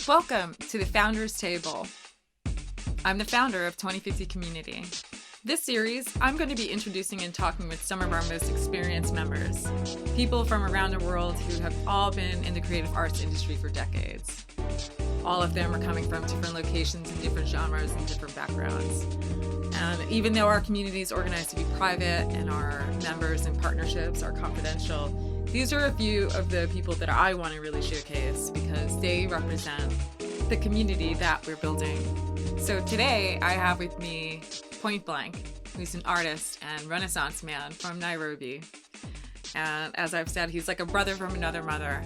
Welcome to the Founders Table. I'm the founder of 2050 Community. This series, I'm going to be introducing and talking with some of our most experienced members, people from around the world who have all been in the creative arts industry for decades. All of them are coming from different locations and different genres and different backgrounds. And even though our community is organized to be private and our members and partnerships are confidential, these are a few of the people that I want to really showcase because they represent the community that we're building. So today I have with me Point Blank, who's an artist and Renaissance man from Nairobi. And as I've said, he's like a brother from another mother.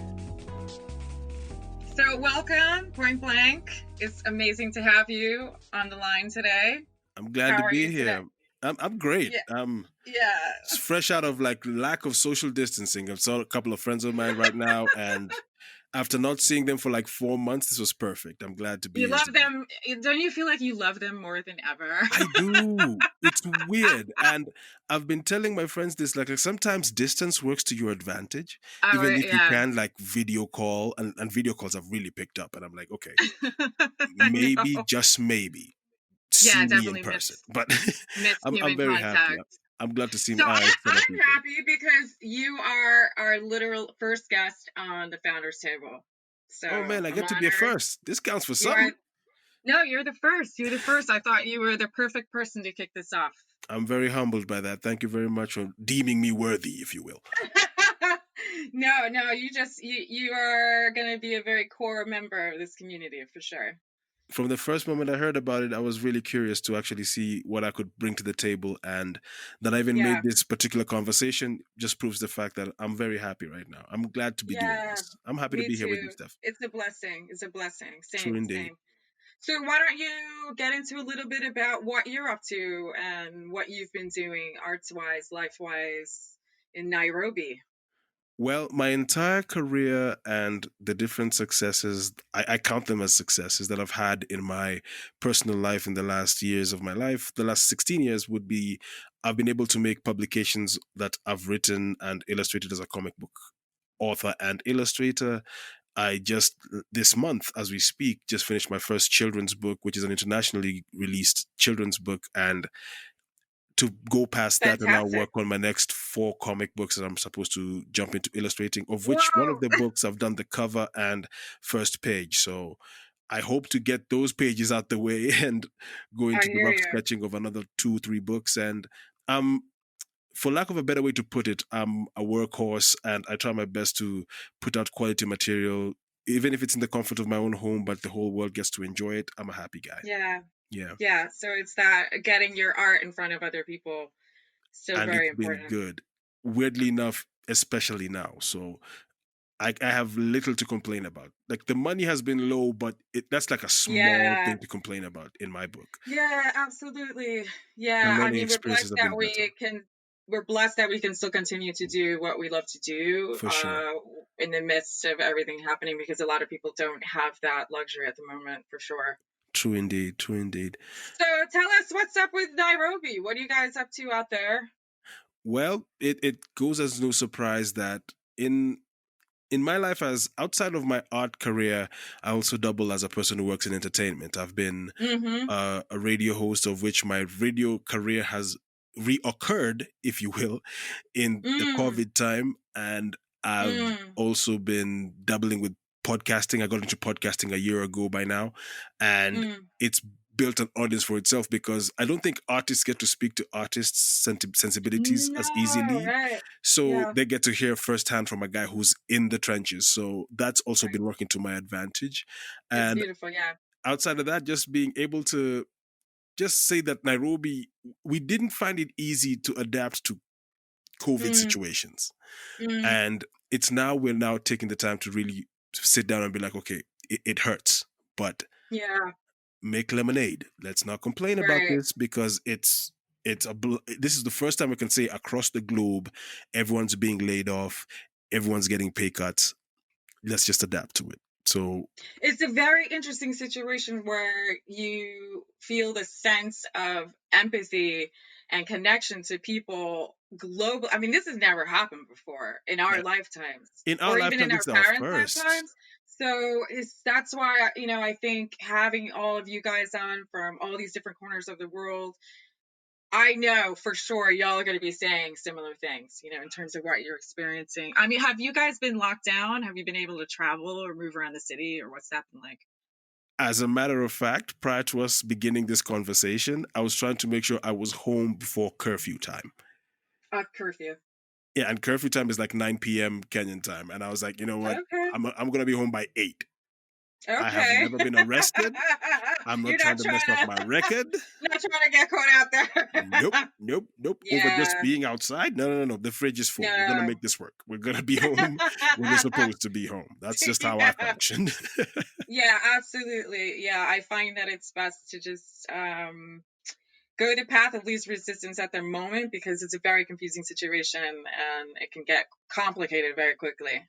So welcome, Point Blank. It's amazing to have you on the line today. I'm glad to be here. I'm great. Yeah. It's fresh out of lack of social distancing. I've saw a couple of friends of mine right now, and after not seeing them for 4 months, this was perfect. I'm glad to be here. You love them. Don't you feel like you love them more than ever? I do. It's weird. And I've been telling my friends this, sometimes distance works to your advantage. Even if you can video call, and video calls have really picked up. And I'm like, okay, maybe, just maybe. See me in person, but I'm very happy. I'm glad to see. So I'm happy because you are our literal first guest on the Founders Table. So oh man, I get to be a first. This counts for something. No, you're the first. You're the first. I thought you were the perfect person to kick this off. I'm very humbled by that. Thank you very much for deeming me worthy, if you will. No, you are going to be a very core member of this community for sure. From the first moment I heard about it, I was really curious to actually see what I could bring to the table. And that I even made this particular conversation just proves the fact that I'm very happy right now. I'm glad to be doing this. I'm happy to be here with you, Steph. It's a blessing. It's a blessing. True indeed. Same. So why don't you get into a little bit about what you're up to and what you've been doing arts-wise, life-wise in Nairobi? Well, my entire career and the different successes, I count them as successes that I've had in my personal life in the last years of my life. The last 16 years would be, I've been able to make publications that I've written and illustrated as a comic book author and illustrator. I just, this month, as we speak, just finished my first children's book, which is an internationally released children's book. And to go past that and now work on my next 4 comic books that I'm supposed to jump into illustrating, of which one of the books I've done the cover and first page. So I hope to get those pages out the way and go into the rough sketching of another 2-3 books. And for lack of a better way to put it, I'm a workhorse and I try my best to put out quality material, even if it's in the comfort of my own home, but the whole world gets to enjoy it. I'm a happy guy. Yeah. So it's that getting your art in front of other people. Still and very important. Been good. Weirdly enough, especially now. So I have little to complain about. The money has been low, but that's a small thing to complain about in my book. Yeah, absolutely. Yeah. I mean, we're blessed that we can still continue to do what we love to do for sure. In the midst of everything happening, because a lot of people don't have that luxury at the moment, for sure. True indeed. So tell us what's up with Nairobi. What are you guys up to out there? Well, it goes as no surprise that in my life, as outside of my art career, I also double as a person who works in entertainment. I've been a radio host, of which my radio career has reoccurred, if you will, in the COVID time. And I've also been dabbling with podcasting. I got into podcasting a year ago by now, and it's built an audience for itself because I don't think artists get to speak to artists' sensibilities as easily. So they get to hear firsthand from a guy who's in the trenches. So that's also been working to my advantage. And it's beautiful, outside of that, just being able to just say that Nairobi, we didn't find it easy to adapt to COVID situations. And we're now taking the time to really sit down and be like, okay, it hurts, but make lemonade. Let's not complain about this because this is the first time I can say across the globe, everyone's being laid off, everyone's getting pay cuts. Let's just adapt to it. So it's a very interesting situation where you feel the sense of empathy and connection to people global. I mean, this has never happened before in our lifetimes, or even in our parents' lifetimes. So that's why, I think having all of you guys on from all these different corners of the world, I know for sure y'all are going to be saying similar things, in terms of what you're experiencing. I mean, have you guys been locked down? Have you been able to travel or move around the city, or what's that been like? As a matter of fact, prior to us beginning this conversation, I was trying to make sure I was home before curfew time. Curfew. Yeah, and curfew time is like 9 p.m. Kenyan time. And I was like, you know what? Okay. I'm going to be home by 8. I have Okay. never been arrested. I'm not You're trying not to mess trying up to my record. not trying to get caught out Nope, there. nope, nope. Over just Yeah. being outside? No, no, no, no. The fridge is full. We're going to No. make this work. We're going to be home when we're supposed to be home. That's just how I Yeah. function. Yeah, absolutely. Yeah, I find that it's best to just go the path of least resistance at the moment, because it's a very confusing situation and it can get complicated very quickly.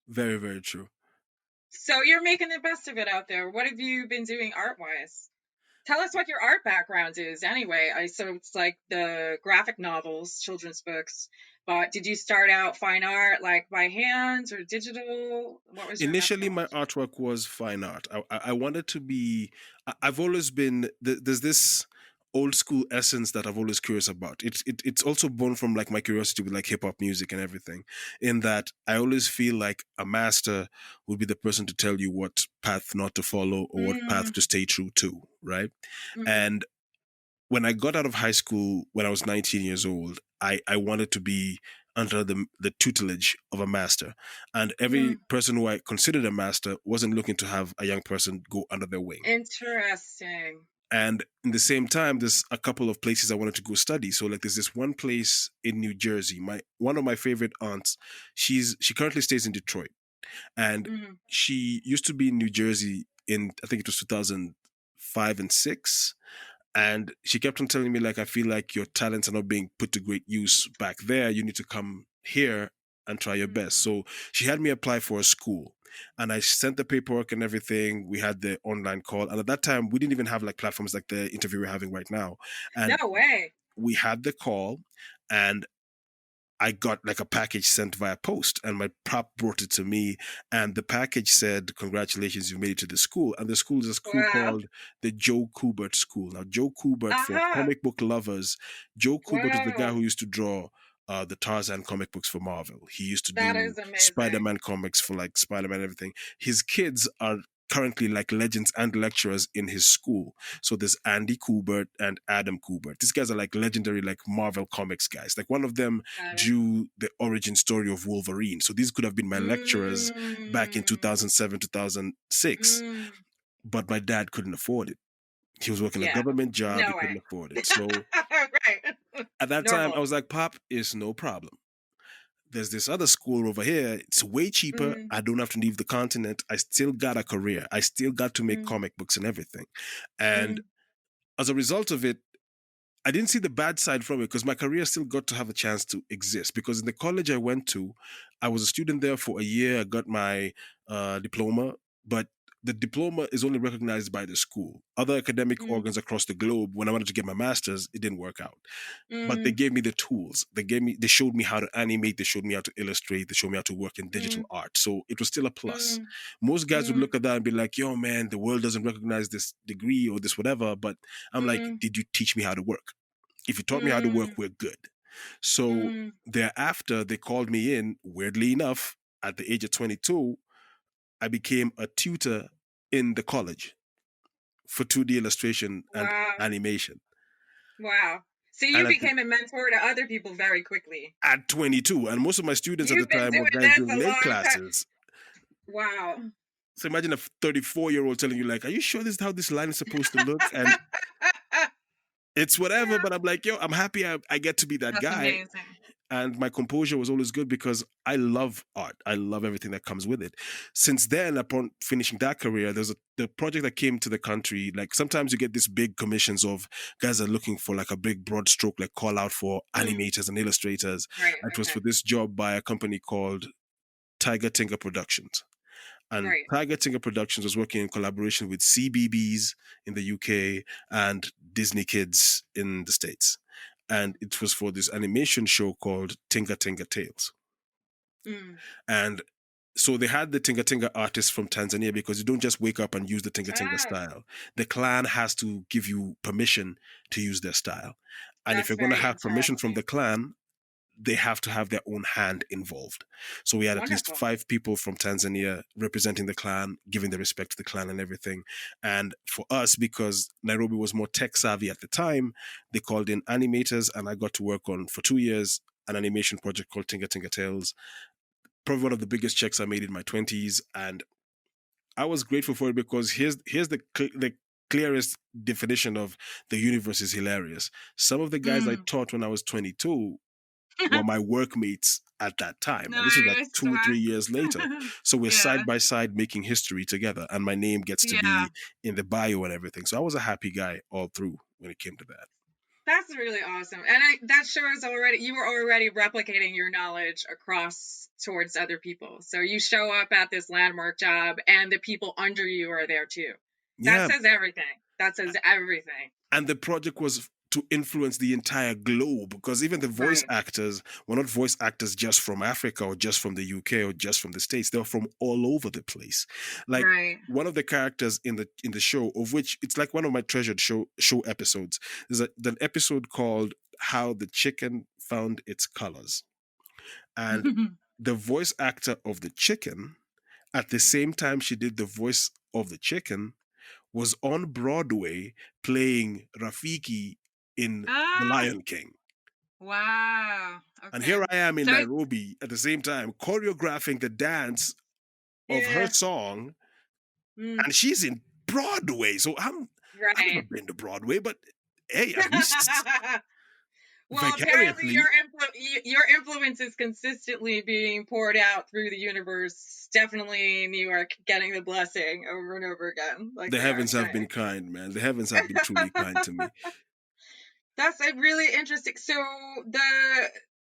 Very, very true. So you're making the best of it out there. What have you been doing art wise? Tell us what your art background is anyway. So it's like the graphic novels, children's books, but did you start out fine art like by hand or digital? What was your Initially, my methodology? artwork was fine art. I wanted to be. I've always been. There's this old school essence that I've always curious about. It's also born from like my curiosity with like hip hop music and everything. In that, I always feel like a master would be the person to tell you what path not to follow or what path Mm, to stay true to, right? mm, And when I got out of high school when I was 19 years old, I wanted to be under the tutelage of a master. And every mm. person who I considered a master wasn't looking to have a young person go under their wing. Interesting. And in the same time, there's a couple of places I wanted to go study. So like there's this one place in New Jersey. My one of my favorite aunts, she currently stays in Detroit. And Mm, she used to be in New Jersey in I think it was 2005 and 6, and she kept on telling me like I feel like your talents are not being put to great use back there. You need to come here and try your best. mm. So she had me apply for a school, and I sent the paperwork and everything. We had the online call, and at that time we didn't even have like platforms like the interview we're having right now. And No way. we had the call, and I got like a package sent via post, and my prop brought it to me. And the package said, "Congratulations, you made it to the school." And the school is a school Wow. called the Joe Kubert School. Now, Joe Kubert, for Aha. comic book lovers, Joe Kubert is the guy Wow. who used to draw the Tarzan comic books for Marvel. He used to That do is amazing. Spider-Man comics for like Spider-Man and everything. His kids are currently like legends and lecturers in his school. So there's Andy Kubert and Adam Kubert. These guys are like legendary, like Marvel comics guys. Like one of them Got it. drew the origin story of Wolverine. So these could have been my lecturers back in Mm, 2007, 2006, mm. but my dad couldn't afford it. He was working a Yeah. government job. He No couldn't way. afford it. So Right. at that time, I Normal. was like, Pop, it's no problem. There's this other school over here. It's way cheaper. Mm, I don't have to leave the continent. I still got a career. I still got to make mm, comic books and everything. And mm, as a result of it, I didn't see the bad side from it because my career still got to have a chance to exist. Because in the college I went to, I was a student there for a year. I got my diploma, but the diploma is only recognized by the school. Other academic mm, organs across the globe, when I wanted to get my master's, it didn't work out. But they mm, gave me the tools. They showed me how to animate. They showed me how to illustrate. They showed me how to work in digital mm, art. So it was still a plus. mm, Most guys would mm, look at that and be like, "Yo, man, the world doesn't recognize this degree or this whatever." But I'm like, mm, "Did you teach me how to work? If you taught me how to work, mm, we're good." So mm. thereafter, they called me in. Weirdly enough, at the age of 22, I became a tutor in the college for 2D illustration and Wow. animation. Wow. So And you became a mentor to other people very quickly. at 22, and most of my students at the You've been time were doing guys this doing a late long time. classes. Wow. So imagine a 34-year-old telling you, like, "Are you sure this is how this line is supposed to look?" And it's whatever, but I'm like, yo, I'm happy I get to be that That's guy. amazing. And my composure was always good because I love art. I love everything that comes with it. Since then, upon finishing that career, there's the project that came to the country. Like sometimes you get these big commissions of guys are looking for like a big broad stroke, like call out for Mm, animators and illustrators. right. It was Okay. for this job by a company called Tiger Tinker Productions. And Right. Tiger Tinker Productions was working in collaboration with CBBS in the UK and Disney Kids in the States. And it was for this animation show called Tinker Tinker Tales. Mm, And So they had the Tinga Tinga artists from Tanzania because you don't just wake up and use the Tinga Tinga Oh, style. The clan has to give you permission to use their style. And if that's you're going to very have permission from interesting. the clan, they have to have their own hand involved. So we had at least Wonderful. 5 people from Tanzania representing the clan, giving the respect to the clan and everything. And for us, because Nairobi was more tech savvy at the time, they called in animators, and I got to work on, for 2 years, an animation project called Tinga Tinga Tales. Probably one of the biggest checks I made in my 20s. And I was grateful for it because here's the clearest definition of the universe is hilarious. Some of the guys I Mm. taught when I was 22 were my workmates at that time. And this was like Nice. 2 or 3 years later. So we're Yeah. side by side making history together. And my name gets to Yeah. be in the bio and everything. So I was a happy guy all through when it came to that. That's really awesome. And that shows already you were already replicating your knowledge across towards other people. So you show up at this landmark job and the people under you are there too. That Yeah. says everything. That says everything. And the project was to influence the entire globe because even the voice Right. actors were not voice actors just from Africa or just from the UK or just from the States. They were from all over the place. Like Right. one of the characters in the show, of which it's like one of my treasured show episodes, is an episode called How the Chicken Found Its Colors. And the voice actor of the chicken, at the same time she did the voice of the chicken, was on Broadway playing Rafiki in The Ah, Lion King. wow. And Okay. here I am in So Nairobi at the same time choreographing the dance of her yeah. song, Mm, and she's in Broadway. So I've never right. been to Broadway, but hey, at least Well, apparently vicariously, your influence is consistently being poured out through the universe. Definitely New York getting the blessing over and over again, like the they are heavens have been saying. kind, man. The heavens have been truly kind to me. That's a really interesting. So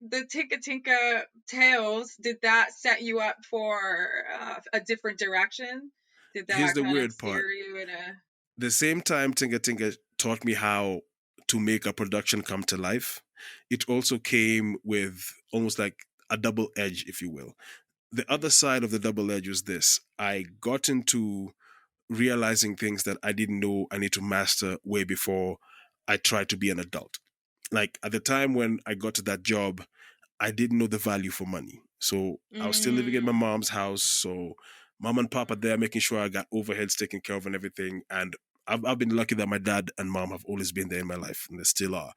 the Tinka Tinka Tales, did that set you up for a different direction? Did Here's that the kind of weird part. steer you in a The same time Tinga Tinga taught me how to make a production come to life, it also came with almost like a double edge, if you will. The other mm, side of the double edge was this: I got into realizing things that I didn't know I need to master way before I tried to be an adult. Like at the time when I got to that job, I didn't know the value for money. So I was still living in my mm, mom's house. So mom and papa there making sure I got overheads taken care of and everything. And I've been lucky that my dad and mom have always been there in my life and they still are.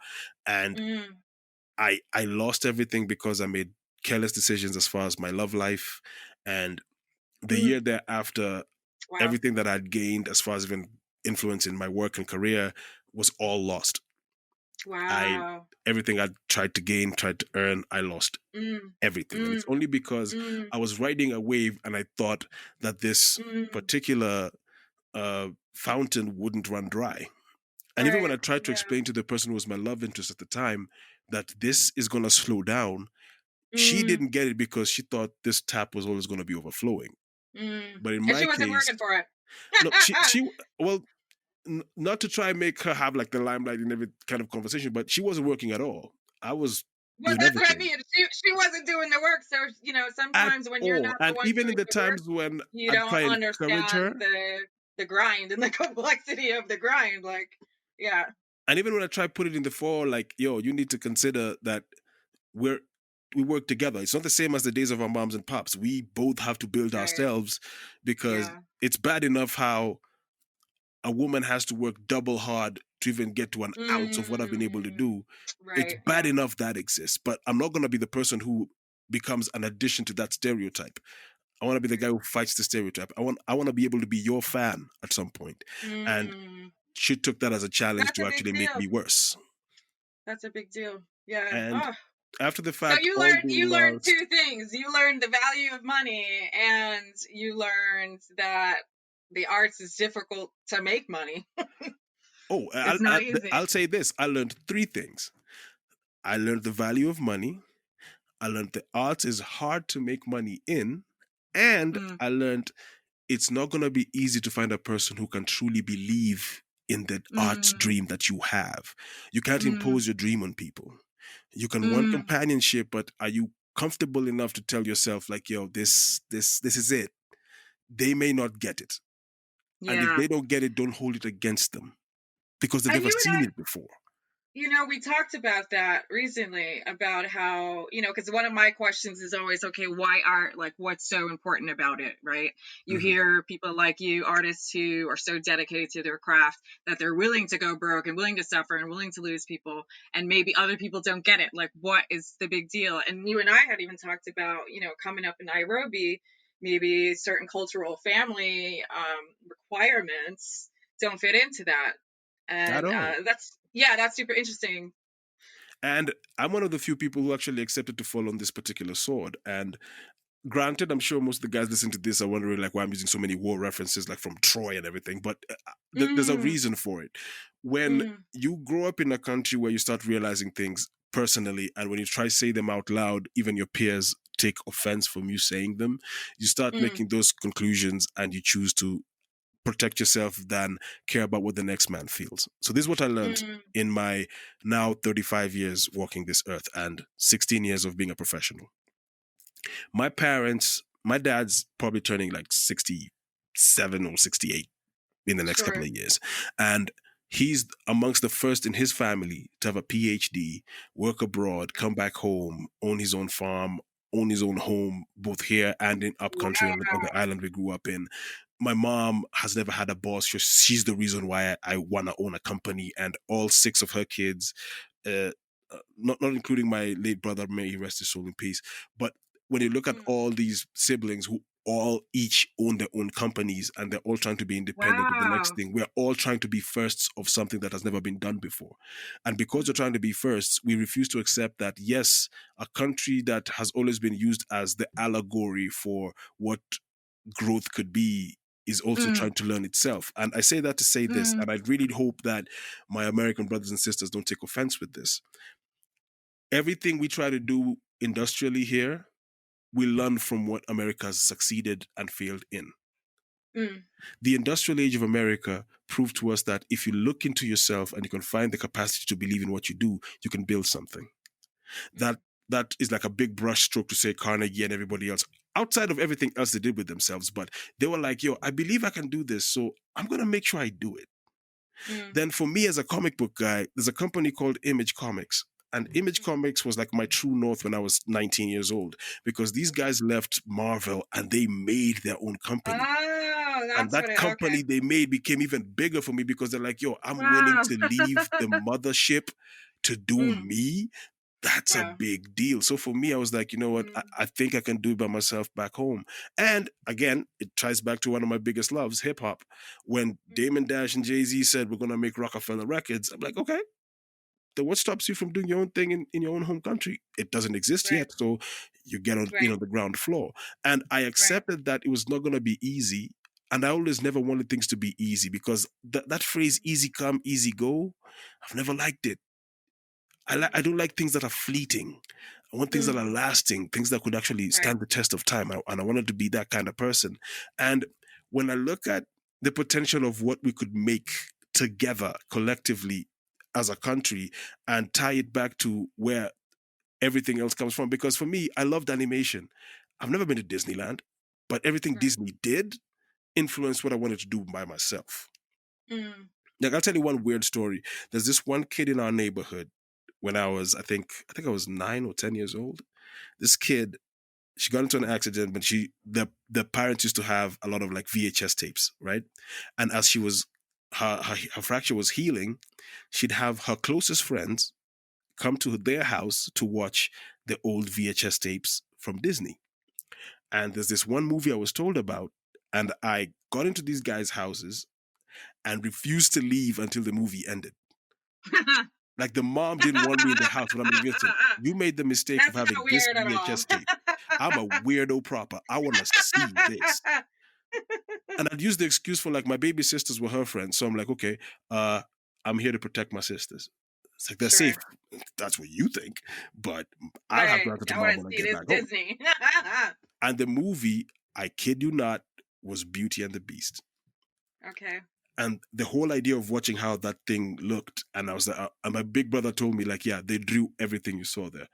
And mm, I lost everything because I made careless decisions as far as my love life. And the mm. year thereafter, Wow. everything that I'd gained as far as even influence in my work and career was all lost. I Wow. Everything I tried to gain, tried to earn, I lost Mm, everything. And mm, it's only because mm, I was riding a wave and I thought that this mm. particular fountain wouldn't run dry. And even when Right. I tried to Yeah. explain to the person who was my love interest at the time that this is going to slow down, she Mm, didn't get it because she thought this tap was always going to be overflowing. mm. But in And she my wasn't case, working for it. no, she well, not to try and make her have like the limelight in every kind of conversation, but she wasn't working at all. I was Well, doing that's what I everything mean. She wasn't doing the work, so at sometimes when you're all. not the And one even doing in the the work, times when you I'd don't try and encourage understand her, the grind and the complexity of the grind. Like, yeah, and even when I try put it in the fore, like, yo, you need to consider that we're we work together. It's not the same as the days of our moms and pops. We both have to build right, ourselves because yeah, it's bad enough how a woman has to work double hard to even get to an ounce of what I've been able to mm, do. It's right, bad yeah, enough that exists, but I'm not going to be the person who becomes an addition to that stereotype. I want to be the guy right. who fights the stereotype. I want to be able to be your fan at some point. And Mm, she took that as a challenge that's to a big actually make deal. me worse. That's a big deal. Yeah. And Oh, after the so fact, all being you learned lost. two things. You learned the value of money, and you learned that the arts is difficult to make money. Oh, It's not easy. I'll say this: I learned 3 things. I learned the value of money. I learned the arts is hard to make money in, and Mm, I learned it's not going to be easy to find a person who can truly believe in the arts mm, dream that you have. You can't mm, impose your dream on people. You can want mm. companionship, but are you comfortable enough to tell yourself like, yo, this is it. They may not get it. And if Yeah. they don't get it, don't hold it against them because they've And never you and seen I, it before. we talked about that recently about how, because one of my questions is always, okay, why art? Like, what's so important about it, right? You Hmm. hear people like you, artists who are so dedicated to their craft that they're willing to go broke and willing to suffer and willing to lose people. And maybe other people don't get it. Like, what is the big deal? And you and I had even talked about, coming up in Nairobi, maybe certain cultural family requirements don't fit into that. At And all. that's super interesting. And I'm one of the few people who actually accepted to fall on this particular sword. And granted, I'm sure most of the guys listening to this are wondering like why I'm using so many war references, like from Troy and everything. But there's a Mm, reason for it. When mm, you grow up in a country where you start realizing things personally, and when you try to say them out loud, even your peers take offense from you saying them. You start mm, making those conclusions, and you choose to protect yourself than care about what the next man feels. So this is what I learned mm, in my now 35 years walking this earth and 16 years of being a professional. My parents, my dad's probably turning like 67 or 68 in the next couple sure. of years. And he's amongst the first in his family to have a PhD, work abroad, come back home, own his own farm, own his own home, both here and in upcountry on the Wow. island we grew up in. My mom has never had a boss. She's the reason why I want to own a company. And all six of her kids, uh, not including my late brother, may he rest his soul in peace. But when you look at Mm, all these siblings who all each own their own companies and they're all trying to be independent of the next wow. thing, we're all trying to be firsts of something that has never been done before. And because we're Mm, trying to be firsts, we refuse to accept that, yes, a country that has always been used as the allegory for what growth could be is also mm, trying to learn itself. And I say that to say this, mm, and I really hope that my American brothers and sisters don't take offense with this. Everything we try to do industrially here, we learn from what America has succeeded and failed in. mm, The industrial age of America proved to us that if you look into yourself and you can find the capacity to believe in what you do, you can build something. mm, That that is like a big brush stroke to say Carnegie and everybody else. Outside of everything else they did with themselves, but they were like, yo, I believe I can do this, so I'm gonna make sure I do it. mm, Then for me as a comic book guy, there's a company called Image Comics. And Image mm. Comics was like my true north when I was 19 years old because these Okay. guys left Marvel and they made their own company. Oh, And that's what that it. Okay. company they made became even bigger for me because they're like, yo, I'm willing Wow. to leave the mothership to do Mm, me. That's a wow. big deal. So for me, I was like, you know what? I, Mm, I think I can do it by myself back home. And again, it ties back to one of my biggest loves, hip hop. When mm, Damon Dash and Jay-Z said we're gonna make Rockefeller Records, I'm like, okay, then what stops you from doing your own thing in your own home country? It doesn't exist right. yet. So you get on, Right. the ground floor. And I Right. accepted that it was not gonna be easy. And I always never wanted things to be easy because that phrase easy come, easy go, I've never liked it. Mm, I don't like things that are fleeting. I want things that mm, are lasting, things that could actually right. stand the test of time. And I wanted to be that kind of person. And when I look at the potential of what we could make together collectively as a country and tie it back to where everything else comes from, because for me, I loved animation. I've never been to Disneyland, but everything Right. Disney did influenced what I wanted to do by myself. Mm, Like I'll tell you one weird story. There's this one kid in our neighborhood when I think I was 9 or 10 years old. This kid, she got into an accident, but the parents used to have a lot of like VHS tapes, right? And as she was her fracture was healing, she'd have her closest friends come to their house to watch the old VHS tapes from Disney. And there's this one movie I was told about, and I got into these guys' houses and refused to leave until the movie ended. mm. Like the mom didn't want me in the house, but I'm like, listen, you made the mistake of That's having not this weird at all. VHS tape. I'm a weirdo proper. I want to see this. And I'd use the excuse for like my baby sisters were her friends. So I'm like, okay, uh, I'm here to protect my sisters. It's like they're safe. Sure. That's what you think. But I'll have to Right. answer to I want mom to when I see get this back home. Disney. And the movie, I kid you not, was Beauty and the Beast. Okay. And the whole idea of watching how that thing looked, and I was like, and my big brother told me, like, yeah, they drew everything you saw there.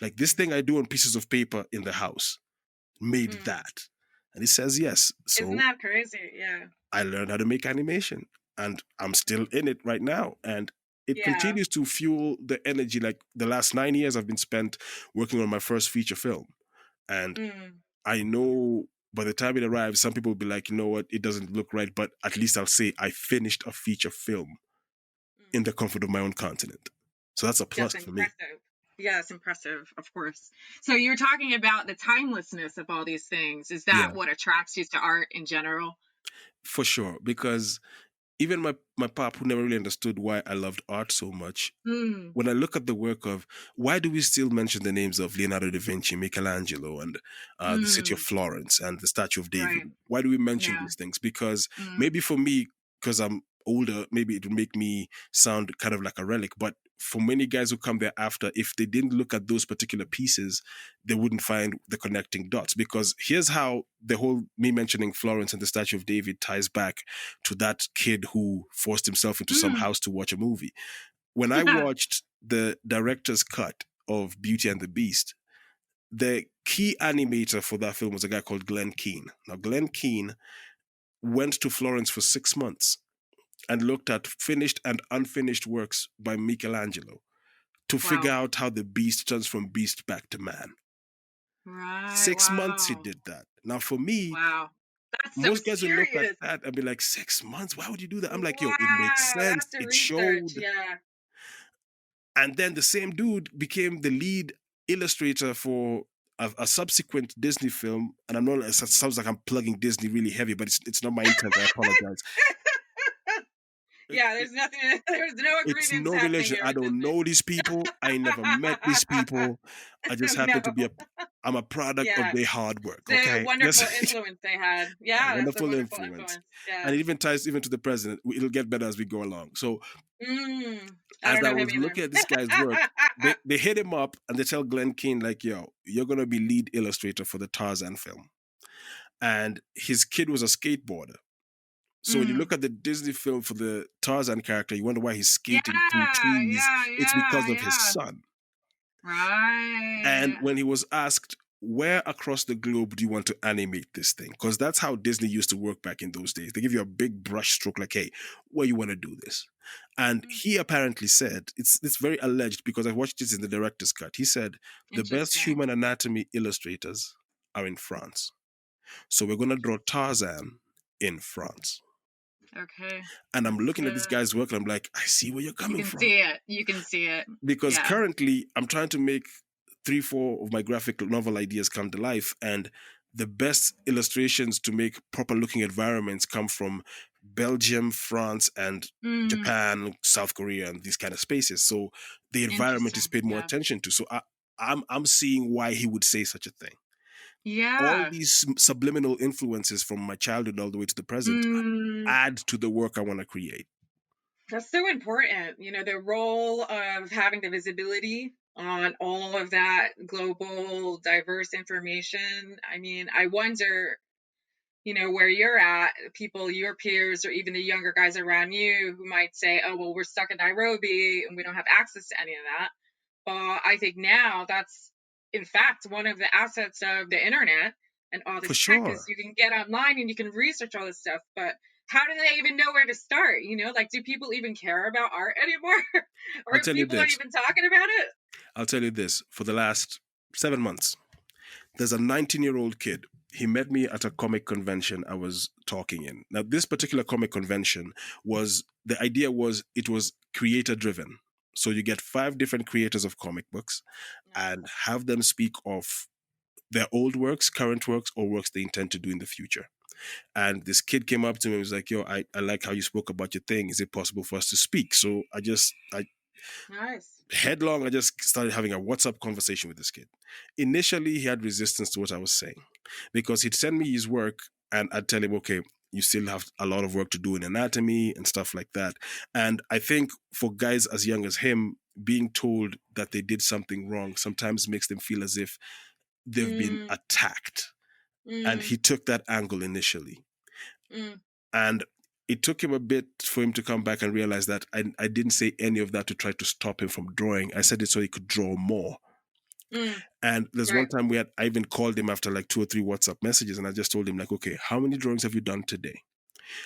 Like this thing I do on pieces of paper in the house made Mm. that. And he says, yes. Isn't So that crazy? Yeah. I learned how to make animation and I'm still in it right now. And it Yeah. continues to fuel the energy. Like the last 9 years I've been spent working on my first feature film. And Mm. I know by the time it arrives, some people will be like, you know what, it doesn't look right, but at least I'll say I finished a feature film Mm. in the comfort of my own continent. So that's a That's plus for me. impressive. Yes, impressive, of course. So you're talking about the timelessness of all these things. Is that Yeah, what attracts you to art in general? for sure. Because even my pop, who never really understood why I loved art so much, Mm. when I look at the work of why do we still mention the names of Leonardo da Vinci, Michelangelo, and the city of Mm. Florence and the Statue of David? Right. Why do we mention Yeah. these things? Because Mm. maybe for me, because I'm older, maybe it would make me sound kind of like a relic. But for many guys who come thereafter, if they didn't look at those particular pieces, they wouldn't find the connecting dots. Because here's how the whole me mentioning Florence and the Statue of David ties back to that kid who forced himself into some Mm. house to watch a movie. When I watched the director's cut of Beauty and the Beast, the key animator for that film was a guy called Glenn Keane. Now, Glenn Keane went to Florence for 6 months and looked at finished and unfinished works by Michelangelo to figure Wow. out how the beast turns from beast back to man. Right. 6 months he Wow. did that. Now, for me, Wow. That's so most guys will look at serious. that and be like, 6 months? Why would you do that? I'm like, yo, it makes Wow. sense. That's the It research. showed. Yeah. And then the same dude became the lead illustrator for a subsequent Disney film. And I know it sounds like I'm plugging Disney really heavy, but it's not my intent. I apologize. It- Yeah, it- there's nothing, there's no it's agreements no happening relation. here I with don't Disney. know these people. I never met these people. I just happen to be No. I'm a product of Yeah. their hard work. The Okay, wonderful just influence they had. a Yeah, that's a wonderful wonderful influence, influence. and Yeah. it even ties even to the president. It'll get better as we go along. So I as don't I know him was either. looking at this guy's work, they hit him up and they tell Glenn Keane, like, yo, you're going to be lead illustrator for the Tarzan film. And his kid was a skateboarder. So when you Mm. look at the Disney film for the Tarzan character, you wonder why he's Yeah, skating through trees. It's because of his yeah. son. And Right. when he was asked, where across the globe do you want to animate this thing? Because that's how Disney used to work back in those days. They give you a big brush stroke, like, hey, where you want to do this? And Mm. he apparently said, it's very alleged because I watched this in the director's cut. He said, the best Interesting. human anatomy illustrators are in France. So we're going to draw Tarzan in France. Okay. And I'm That's looking at this guy's work and I'm like, I see where you're you coming can from. see it. You can see it. Because Yeah. currently I'm trying to make 3-4 of my graphic novel ideas come to life, and the best illustrations to make proper looking environments come from Belgium, France, and Mm. Japan, South Korea, and these kind of spaces. So the environment is Interesting. paid more Yeah. attention to. So I'm seeing why he would say such a thing. All Yeah. these subliminal influences from my childhood all the way to the present Mm. add to the work I want to create. That's so important. You know, the role of having the visibility on all of that global, diverse information. I mean, I wonder, where you're at, people, your peers, or even the younger guys around you who might say, oh, well, we're stuck in Nairobi and we don't have access to any of that. But I think now that's, in fact, one of the assets of the internet and all For this tech is sure. you can get online and you can research all this stuff. But how do they even know where to start? Like, do people even care about art anymore? I'll Or tell you people aren't this. even talking about it? I'll tell you this. For the last 7 months, there's a 19-year-old kid. He met me at a comic convention I was talking in. Now, this particular comic convention the idea was it was creator driven. So you get 5 different creators of comic books and Nice. have them speak of their old works, current works, or works they intend to do in the future. And this kid came up to me and was like, yo, I like how you spoke about your thing. Is it possible for us to speak? So I Nice. headlong, I just started having a WhatsApp conversation with this kid. Initially, he had resistance to what I was saying because he'd send me his work and I'd tell him, okay, you still have a lot of work to do in anatomy and stuff like that. And I think for guys as young as him, being told that they did something wrong sometimes makes them feel as if they've been Mm, attacked. And mm, he took that angle initially. mm. And it took him a bit for him to come back and realize that I didn't say any of that to try to stop him from drawing. I said it so he could draw more. And there's one Right. time I even called him after like 2 or 3 WhatsApp messages, and I just told him like, okay, how many drawings have you done today?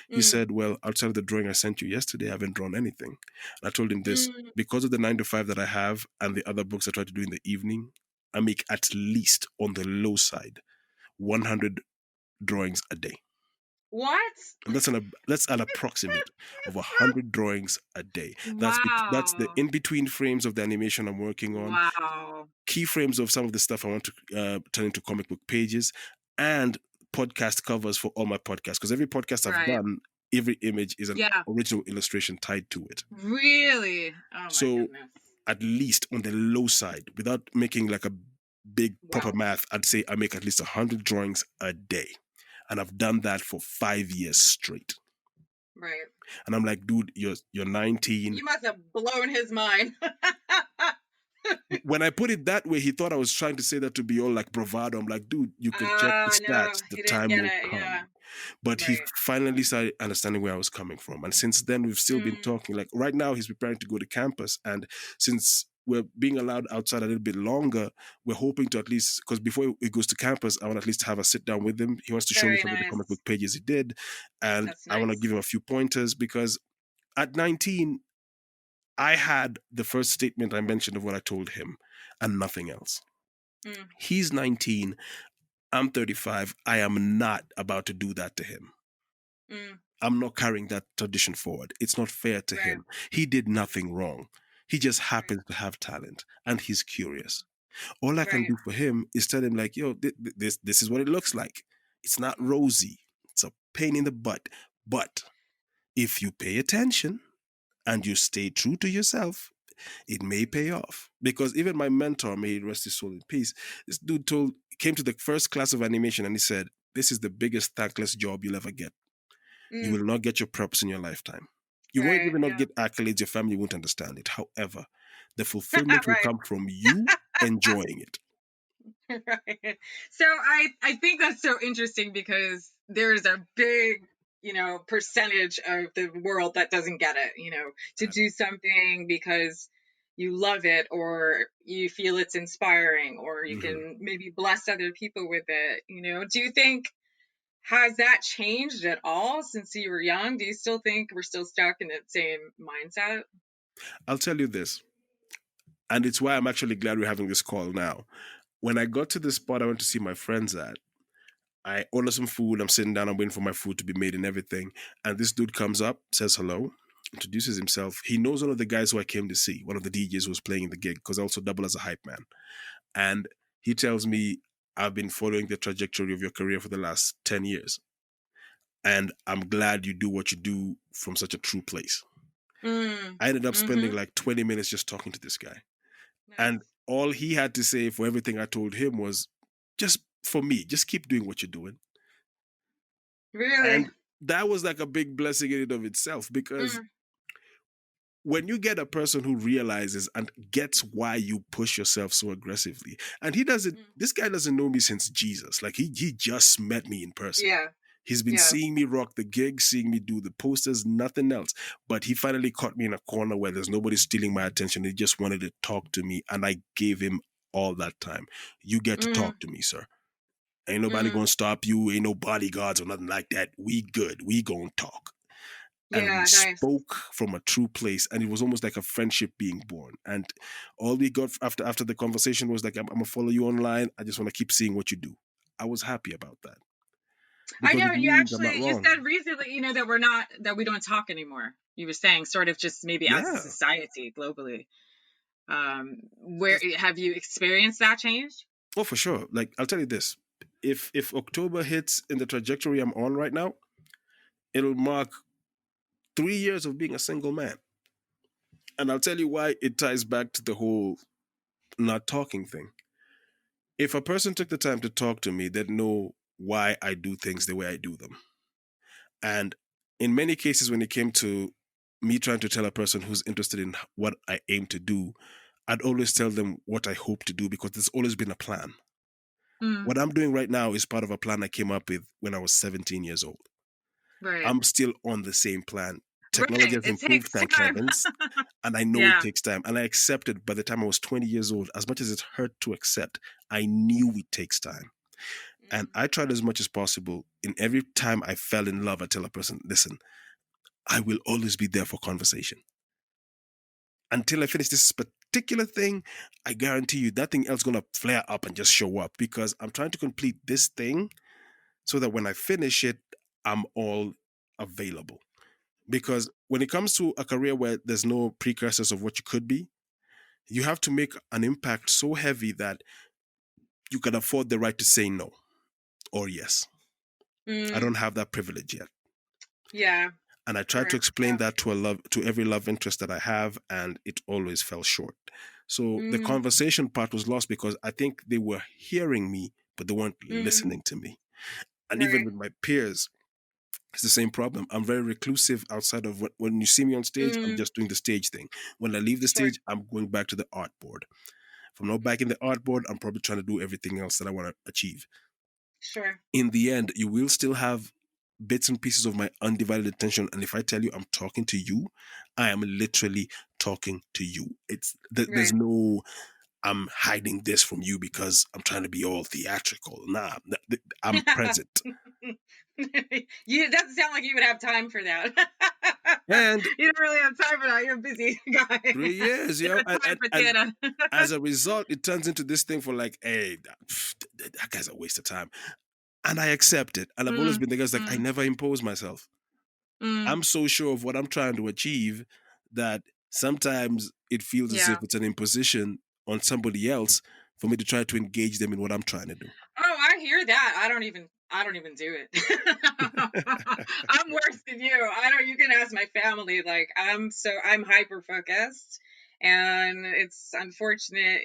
He said, well, outside of the drawing I sent you yesterday, I haven't drawn anything. And I told him this, because of the 9 to 5 that I have and the other books I try to do in the evening, I make at least on the low side 100 drawings a day. What? And that's an approximate of 100 drawings a day. That's the Wow. in between frames of the animation I'm working on, Wow. keyframes of some of the stuff I want to turn into comic book pages, and podcast covers for all my podcasts. Because every podcast I've Right. done, every image is an Yeah. original illustration tied to it. Really? Oh my So goodness. at least on the low side, without making like a big proper Wow. math, I'd say I make at least 100 drawings a day. And I've done that for 5 years straight. Right. And I'm like, dude, you're 19. You must have blown his mind. When I put it that way, he thought I was trying to say that to be all like bravado. I'm like, dude, you can check the No, stats. The he didn't time get will it. come. Yeah. But he Right. finally started understanding where I was coming from. And since then, we've still been talking. Like right now, he's preparing to go to campus. And since we're being allowed outside a little bit longer, we're hoping to at least, because before he goes to campus, I want to at least have a sit down with him. He wants to show me Very some of the nice. comic book pages he did. And That's I want to nice. give him a few pointers because at 19, I had the first statement I mentioned of what I told him and nothing else. He's 19. I'm 35. I am not about to do that to him. I'm not carrying that tradition forward. It's not fair to him. He did nothing wrong. He just happens to have talent and he's curious. All I can do for him is tell him like, yo, this is what it looks like. It's not rosy. It's a pain in the butt. But if you pay attention and you stay true to yourself, it may pay off. Because even my mentor, may he rest his soul in peace, this dude came to the first class of animation and he said, this is the biggest thankless job you'll ever get. You will not get your purpose in your lifetime. You won't even not get accolades. Your family won't understand it. However, the fulfillment will come from you enjoying it. Right. So I think that's so interesting because there's a big, percentage of the world that doesn't get it, to do something because you love it or you feel it's inspiring or you can maybe bless other people with it, Do you think, has that changed at all since you were young? Do you still think we're still stuck in that same mindset? I'll tell you this, and it's why I'm actually glad we're having this call now. When I got to the spot I went to see my friends at, I order some food. I'm sitting down. I'm waiting for my food to be made and everything. And this dude comes up, says hello, introduces himself. He knows one of the guys who I came to see, one of the DJs who was playing in the gig, because I also double as a hype man. And he tells me, I've been following the trajectory of your career for the last 10 years. And I'm glad you do what you do from such a true place. I ended up spending like 20 minutes just talking to this guy. Nice. And all he had to say for everything I told him was, just for me, just keep doing what you're doing. Really? And that was like a big blessing in and of itself, because when you get a person who realizes and gets why you push yourself so aggressively, and this guy doesn't know me since Jesus. Like he just met me in person. Yeah. He's been seeing me rock the gig, seeing me do the posters, nothing else. But he finally caught me in a corner where there's nobody stealing my attention. He just wanted to talk to me, and I gave him all that time. You get to talk to me, sir. Ain't nobody gonna stop you. Ain't no bodyguards or nothing like that. We good. We gonna talk. And we spoke from a true place, and it was almost like a friendship being born. And all we got after the conversation was like, I'm gonna follow you online. I just want to keep seeing what you do. I was happy about that. I know you said recently, that we don't talk anymore. You were saying sort of just maybe as a society globally. Where have you experienced that change? Oh, for sure. Like, I'll tell you this. If October hits in the trajectory I'm on right now, it'll mark 3 years of being a single man. And I'll tell you why it ties back to the whole not talking thing. If a person took the time to talk to me, they'd know why I do things the way I do them. And in many cases, when it came to me trying to tell a person who's interested in what I aim to do, I'd always tell them what I hope to do, because there's always been a plan. What I'm doing right now is part of a plan I came up with when I was 17 years old. Right. I'm still on the same plan. technology Right. has It improved, takes thank time. heavens. And I know it Yeah. takes time. And I accepted by the time I was 20 years old, as much as it hurt to accept, I knew it takes time. And Mm. I tried as much as possible. In every time I fell in love, I tell a person, listen, I will always be there for conversation. Until I finish this particular thing, I guarantee you nothing else gonna flare up and just show up because I'm trying to complete this thing so that when I finish it, I'm all available. Because when it comes to a career where there's no precursors of what you could be, you have to make an impact so heavy that you can afford the right to say no or yes. I Mm. don't have that privilege yet. Yeah. And I tried to Sure. explain Yeah. that to every love interest that I have, and it always fell short. So the Mm. conversation part was lost because I think they were hearing me, but they weren't Mm. listening to me. And even Right. with my peers, it's the same problem. I'm very reclusive outside of when you see me on stage, I'm Mm. just doing the stage thing. When I leave the Sure. stage, I'm going back to the art board. If I'm not back in the art board, I'm probably trying to do everything else that I want to achieve. Sure. In the end, you will still have bits and pieces of my undivided attention. And if I tell you I'm talking to you, I am literally talking to you. There's Right. no I'm hiding this from you because I'm trying to be all theatrical. Nah, I'm present. You it doesn't sound like you would have time for that. And You don't really have time for that. You're a busy guy. 3 years, You yo, don't have time for and theater. as a result, it turns into this thing for like, hey, that guy's a waste of time. And I accept it. And I've always Mm. been the guy like, I Mm. never impose myself. Mm. I'm so sure of what I'm trying to achieve that sometimes it feels as Yeah. if it's an imposition on somebody else for me to try to engage them in what I'm trying to do. Oh, I hear that. I don't even do it. I'm worse than you. I don't You can ask my family. Like I'm hyper focused, and it's unfortunate,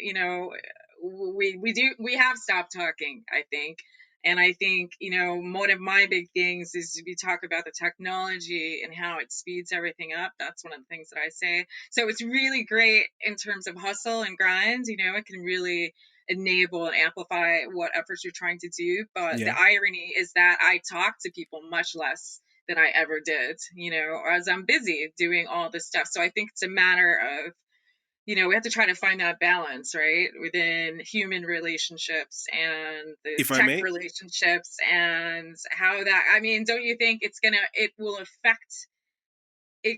we have stopped talking, I think. And I think, one of my big things is we talk about the technology and how it speeds everything up. That's one of the things that I say. So it's really great in terms of hustle and grind. It can really enable and amplify what efforts you're trying to do. But Yeah. the irony is that I talk to people much less than I ever did, as I'm busy doing all this stuff. So I think it's a matter of, we have to try to find that balance, right, within human relationships and the If I tech may, relationships, and how that, I mean, don't you think it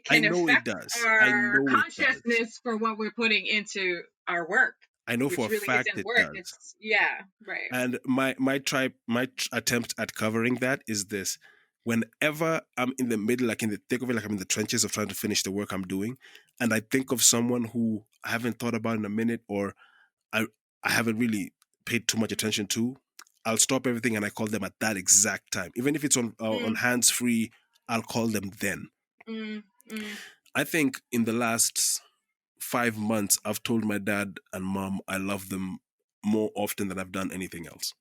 I can know it affect does. I our know it does. consciousness for what we're putting into our work, I know for which a really fact isn't it work. does. It's, yeah, right. And my attempt at covering that is this: whenever I'm in the middle, like in the thick of it, like I'm in the trenches of trying to finish the work I'm doing, and I think of someone who I haven't thought about in a minute, or I I haven't really paid too much attention to, I'll stop everything and I call them at that exact time, even if it's on Mm, hands free. I'll call them then. mm, mm. I think in the last 5 months, I've told my dad and mom I love them more often than I've done anything else.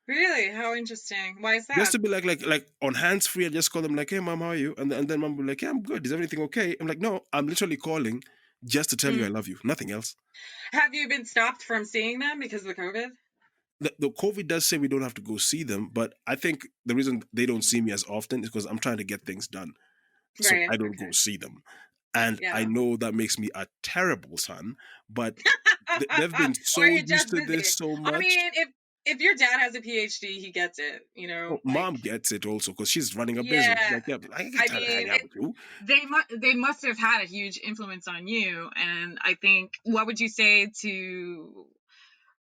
Really? How interesting. Why is Just that? to be like on hands free, I just call them like, "Hey, mom, how are you?" And then mom will be like, "Yeah, I'm good. Is everything okay?" I'm like, "No, I'm literally calling just to tell you I Mm. love you. Nothing else." Have you been stopped from seeing them because of the COVID? The COVID does say we don't have to go see them, but I think the reason they don't Mm. see me as often is because I'm trying to get things done, so Right. I don't go Okay. see them. And I Yeah. know that makes me a terrible son, but they've been Or so you're used just to busy. this so I much. mean, if your dad has a PhD, he gets it. Oh, Like, mom gets it also because she's running a business. yeah. Like, yeah, I ain't got I time to mean, hang out with you. they must have had a huge influence on you. And I think, what would you say to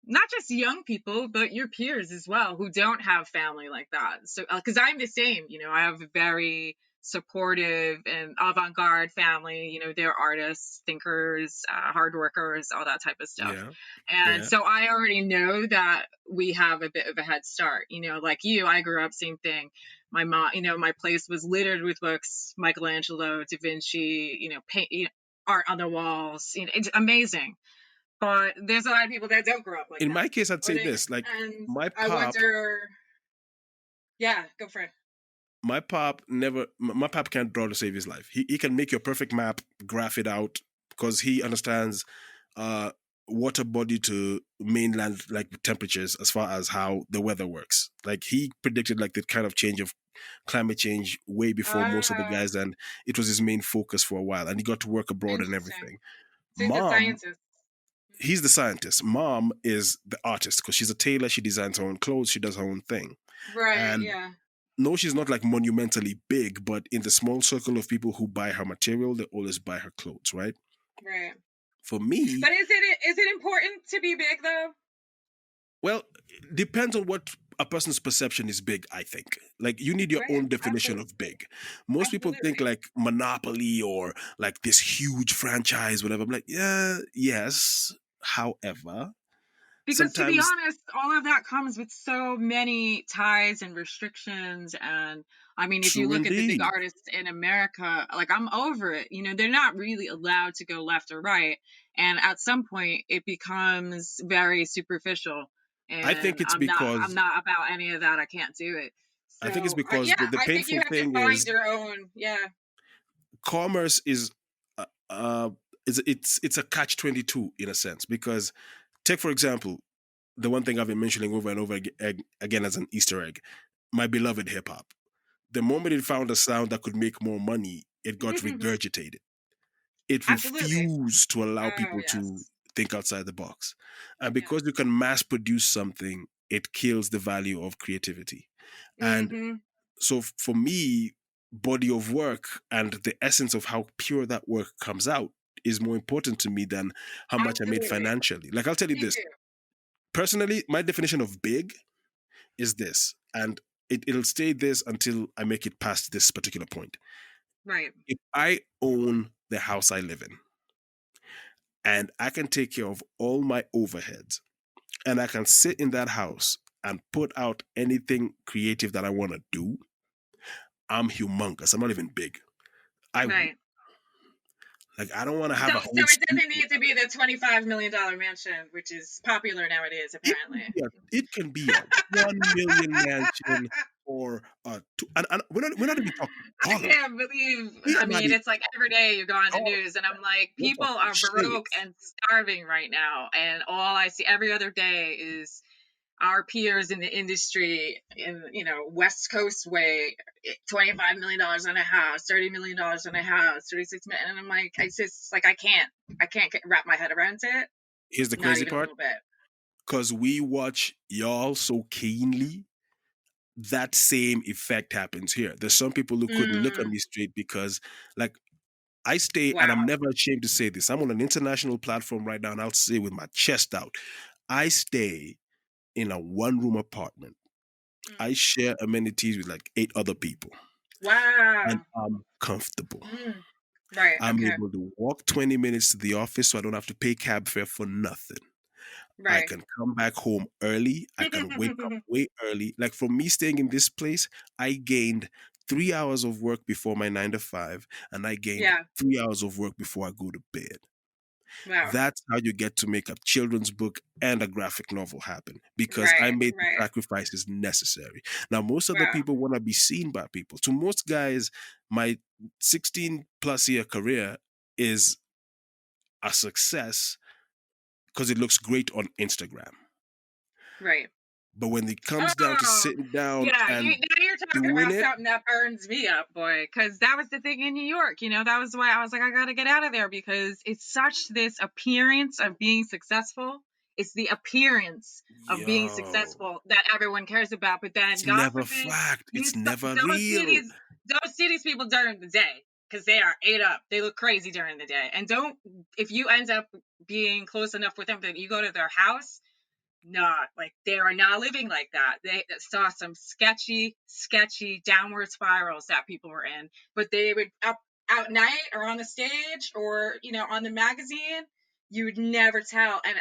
not just young people, but your peers as well, who don't have family like that? So, because I'm the same, I have a very supportive and avant-garde family. They're artists, thinkers, hard workers, all that type of stuff. Yeah, And yeah, so I already know that we have a bit of a head start. Like you, I grew up same thing. My mom, my place was littered with books, Michelangelo, Da Vinci, paint, art on the walls. It's amazing. But there's a lot of people that don't grow up like in that. my case, I'd Or say they this: like and my I pop, wonder, yeah, go for it. my pop can't draw to save his life. He can make you a perfect map, graph it out because he understands. Uh, water body to mainland like temperatures as far as how the weather works. Like he predicted like the kind of change of climate change way before most of the Oh, guys, and it was his main focus for a while. And he got to work abroad and interesting. everything. So he's a Mom, scientist. he's the scientist. Mom is the artist because she's a tailor. She designs her own clothes. She does her own thing. Right, And yeah, no, she's not like monumentally big, but in the small circle of people who buy her material, they always buy her clothes, right? right. For me, But is it important to be big though? well, depends on what a person's perception is big, I think. Like you need your Right, own definition absolutely, of big. Most people think absolutely. like Monopoly or like this huge franchise, whatever. I'm like, yeah, yes. However, Because to be sometimes honest, all of that comes with so many ties and restrictions. And I mean, if you true look at the big indeed. artists in America, like I'm over it. They're not really allowed to go left or right. And at some point it becomes very superficial. I And think it's I'm because not about any of that. I can't do it. I think it's So because yeah, the I think you painful have to thing find is your own. Yeah. commerce uh, uh it's a catch 22 in a sense because take for example the one thing I've been mentioning over and over again as an Easter egg, my beloved hip hop. The moment it found a sound that could make more money, it got regurgitated. It Absolutely. refused to allow Oh people to yes. think outside the box. And Yeah. because you can mass produce something, it kills the value of creativity. And Mm-hmm. so for me, body of work and the essence of how pure that work comes out is more important to me than how much I made Absolutely. financially. Like I'll tell you Me this. too. Personally, my definition of big is this, and it'll stay this until I make it past this particular point. Right. If I own the house I live in and I can take care of all my overheads and I can sit in that house and put out anything creative that I want to do, I'm humongous. I'm not even big. I Right. like I don't want to So have a so whole it doesn't studio. need to be the $25 million mansion, which is popular nowadays, apparently. It can be a 1 million mansion or a two, and we're not even talking I dollars. can't believe. We I are not mean, even it's like every day you go on the dollars. news, and I'm like, We're people talking are broke shillings. and starving right now, and all I see every other day is our peers in the industry in West Coast way, $25 million on a house, $30 million on a house, 36 million, and I'm like, I can't wrap my head around it, Here's the not crazy even a part. little bit. Because we watch y'all so keenly, that same effect happens here. There's some people who couldn't look at Mm, me straight because, like, I stay, and I'm wow. never ashamed to say this. I'm on an international platform right now, and I'll say with my chest out, I stay in a one-room apartment. I Mm, share amenities with like 8 other people, and wow. I'm comfortable. Mm, right. I'm Okay. able to walk 20 minutes to the office so I don't have to pay cab fare for nothing. I Right. can come back home early. I can wake up way early. Like for me staying in this place, I gained 3 hours of work before my 9 to 5, and I gained Yeah. 3 hours of work before I go to bed. Wow. That's how you get to make a children's book and a graphic novel happen because I Right. made the Right. sacrifices necessary. Now, most other Wow. people want to be seen by people. To most guys, my 16 plus year career is a success because it looks great on Instagram. Right. But when it comes down to Oh, sitting down yeah. and Now you're talking doing about it, something that burns me up, boy. Because that was the thing in New York. That was why I was like, I gotta get out of there because it's such this appearance of being successful. It's the appearance of being yo, successful that everyone cares about. But then, it's God never forbid, fact. you It's never don't see real. these people during the day because they are ate up. They look crazy during the day. And don't if you end up being close enough with them that you go to their house, not like they are not living like that. They saw some sketchy downward spirals that people were in, but they would up out night or on the stage or on the magazine. You would never tell, and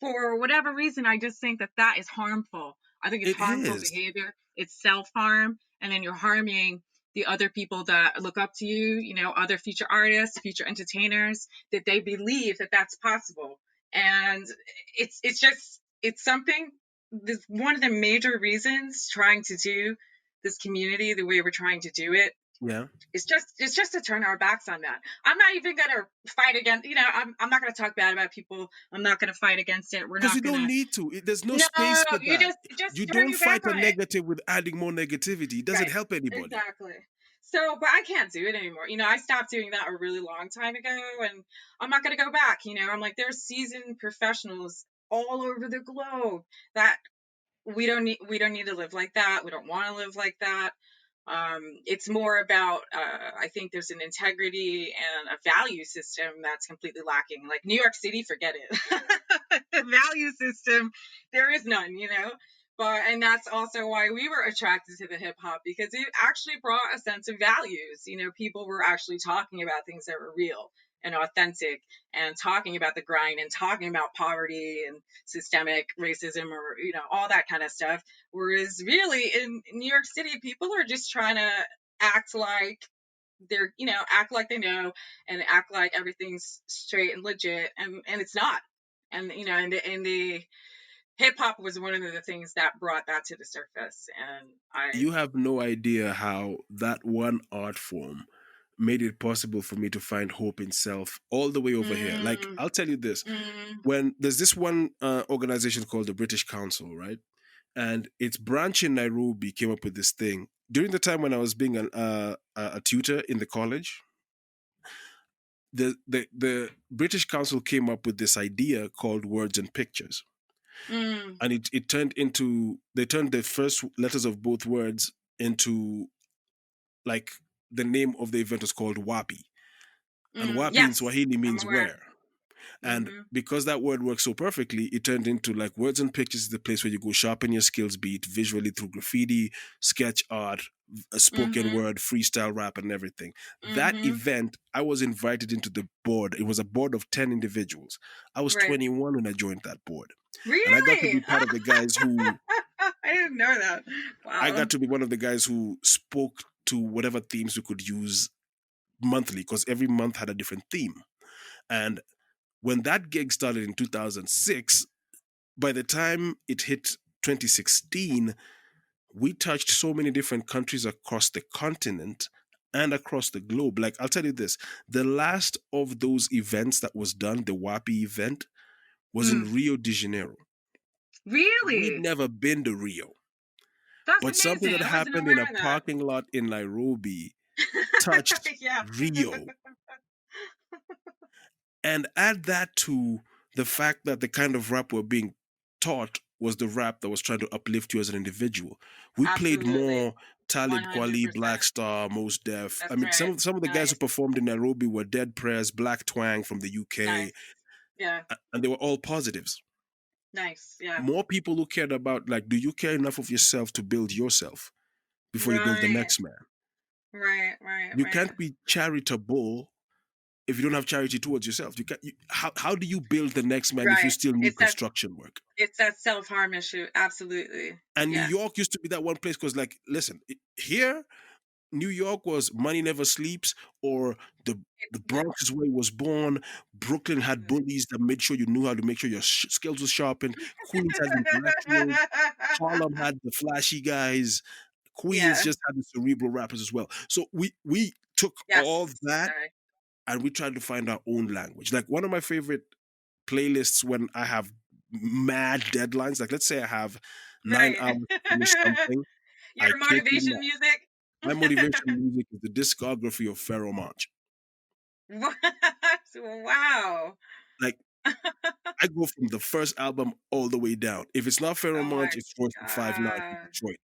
for whatever reason, I just think that that is harmful. I think it's It harmful is. behavior. It's self harm, and then you're harming the other people that look up to you. Other future artists, future entertainers, that they believe that that's possible, and it's something. This one of the major reasons trying to do this community the way we're trying to do it Yeah. It's just to turn our backs on that. I'm not even gonna fight against, I'm not gonna talk bad about people. I'm not gonna fight against it. We're Because you not don't gonna. need to. There's no No, space for you that. just You turn don't your back fight a on it. negative with adding more negativity. It doesn't Right. help anybody. Exactly. So, but I can't do it anymore. I stopped doing that a really long time ago, and I'm not going to go back. I'm like, there's seasoned professionals all over the globe that we don't need to live like that. We don't want to live like that. It's more about, I think there's an integrity and a value system that's completely lacking. Like New York City, forget it. The value system, there is none. And that's also why we were attracted to the hip hop, because it actually brought a sense of values. People were actually talking about things that were real and authentic, and talking about the grind, and talking about poverty and systemic racism, or all that kind of stuff. Whereas really in New York City, people are just trying to act like act like they know, and act like everything's straight and legit, and it's not. And the hip hop was one of the things that brought that to the surface. And I. You have no idea how that one art form made it possible for me to find hope in self all the way over here. Like, Mm, I'll tell you this: mm, when there's this one organization called the British Council, right? And its branch in Nairobi came up with this thing during the time when I was being a tutor in the college. The British Council came up with this idea called words and pictures, mm, and it turned into they turned the first letters of both words into, like, the name of the event was called Wapi, and Wapi in yes, Swahili I'm means aware. where. And Hmm. because that word works so perfectly, it turned into, like, words and pictures is the place where you go sharpen your skills, be it visually through graffiti, sketch art, a spoken Hmm. word, freestyle rap, and everything. That Hmm. event, I was invited into the board. It was a board of 10 individuals. I was Right. 21 when I joined that board. And I got to be Really? part of the guys who, I didn't know that. I Wow. got to be one of the guys who spoke to whatever themes we could use monthly, because every month had a different theme. And when that gig started in 2006, by the time it hit 2016, we touched so many different countries across the continent and across the globe. Like, I'll tell you this: the last of those events that was done, the WAPI event, was Mm. in Rio de Janeiro. We'd Really? never been to Rio, That's but something amazing. that I wasn't happened in aware a of that. parking lot in Nairobi touched Yeah. Rio. And add that to the fact that the kind of rap we're being taught was the rap that was trying to uplift you as an individual. We played Absolutely. more Talib Kweli, 100%. Black Star, Most Def. I That's mean, right. some of the guys who Nice. performed in Nairobi were Dead Prez, Black Twang from the UK, Nice. Yeah. and they were all positives. Nice. Yeah. More people who cared about, like, do you care enough of yourself to build yourself before you build the Right. next man? Right. Right. You Right. can't be charitable if you don't have charity towards yourself. How do you build the next man if you Right. still need It's that construction work? it's that self-harm issue. Absolutely. And New Yeah. York used to be that one place, because, like, listen, here, New York was Money Never Sleeps, or the It's, the yeah. Bronx is where he was born. Brooklyn had Absolutely. bullies that made sure you knew how to make sure your skills were sharpened. Queens had the intellectuals. Harlem had the flashy guys. Queens Yeah. just had the cerebral rappers as well. So we took all Yes. that Sorry. and we tried to find our own language. Like, one of my favorite playlists when I have mad deadlines, like, let's say I have 9 Right. hours to finish something, I Your kid you motivation not. music. My motivation music is the discography of Pharaoh Monch. What? Wow. Like, I go from the first album all the way down. If it's not Pharaoh Oh Monch, my it's Royce the Five Nine from gosh. Detroit.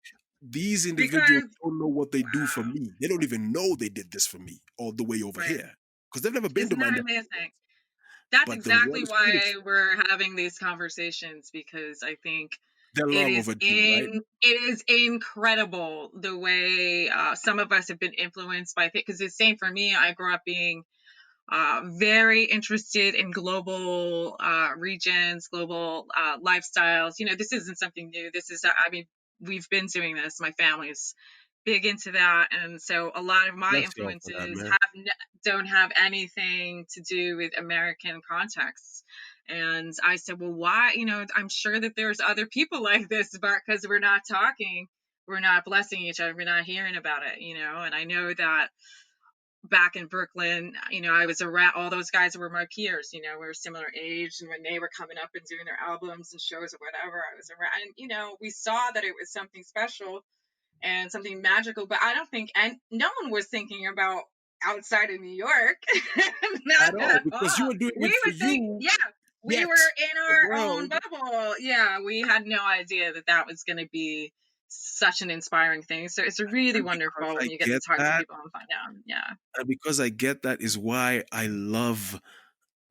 These individuals Because don't know what they do for wow. me. They don't even know they did this for me all the way over Right. here, because they've never been to Isn't my that neck. amazing? That's But the exactly ones who why we're having these conversations, because I think they're it long is overdue, right? in it is incredible the way some of us have been influenced by things. Because the same for me. I grew up being very interested in global regions, global lifestyles. This isn't something new. I mean, we've been doing this. My family's big into that, and so a lot of my Bless y'all for that, influences man. don't have anything to do with American contexts. And I said, well, why? I'm sure that there's other people like this, but because we're not talking, we're not blessing each other, we're not hearing about it, and I know that back in Brooklyn, I was around all those guys were my peers, we were similar age, and when they were coming up and doing their albums and shows or whatever, I was around, and we saw that it was something special and something magical, but I don't think, and no one was thinking about outside of New York. At Not all, at because you all. were doing We it for would think, you, yeah, we yet were in the our own world. bubble. Yeah, we had no idea that that was going to be such an inspiring thing. So it's really And because wonderful when I you get to get talk to that, people and find out. Yeah, and because I get that is why I love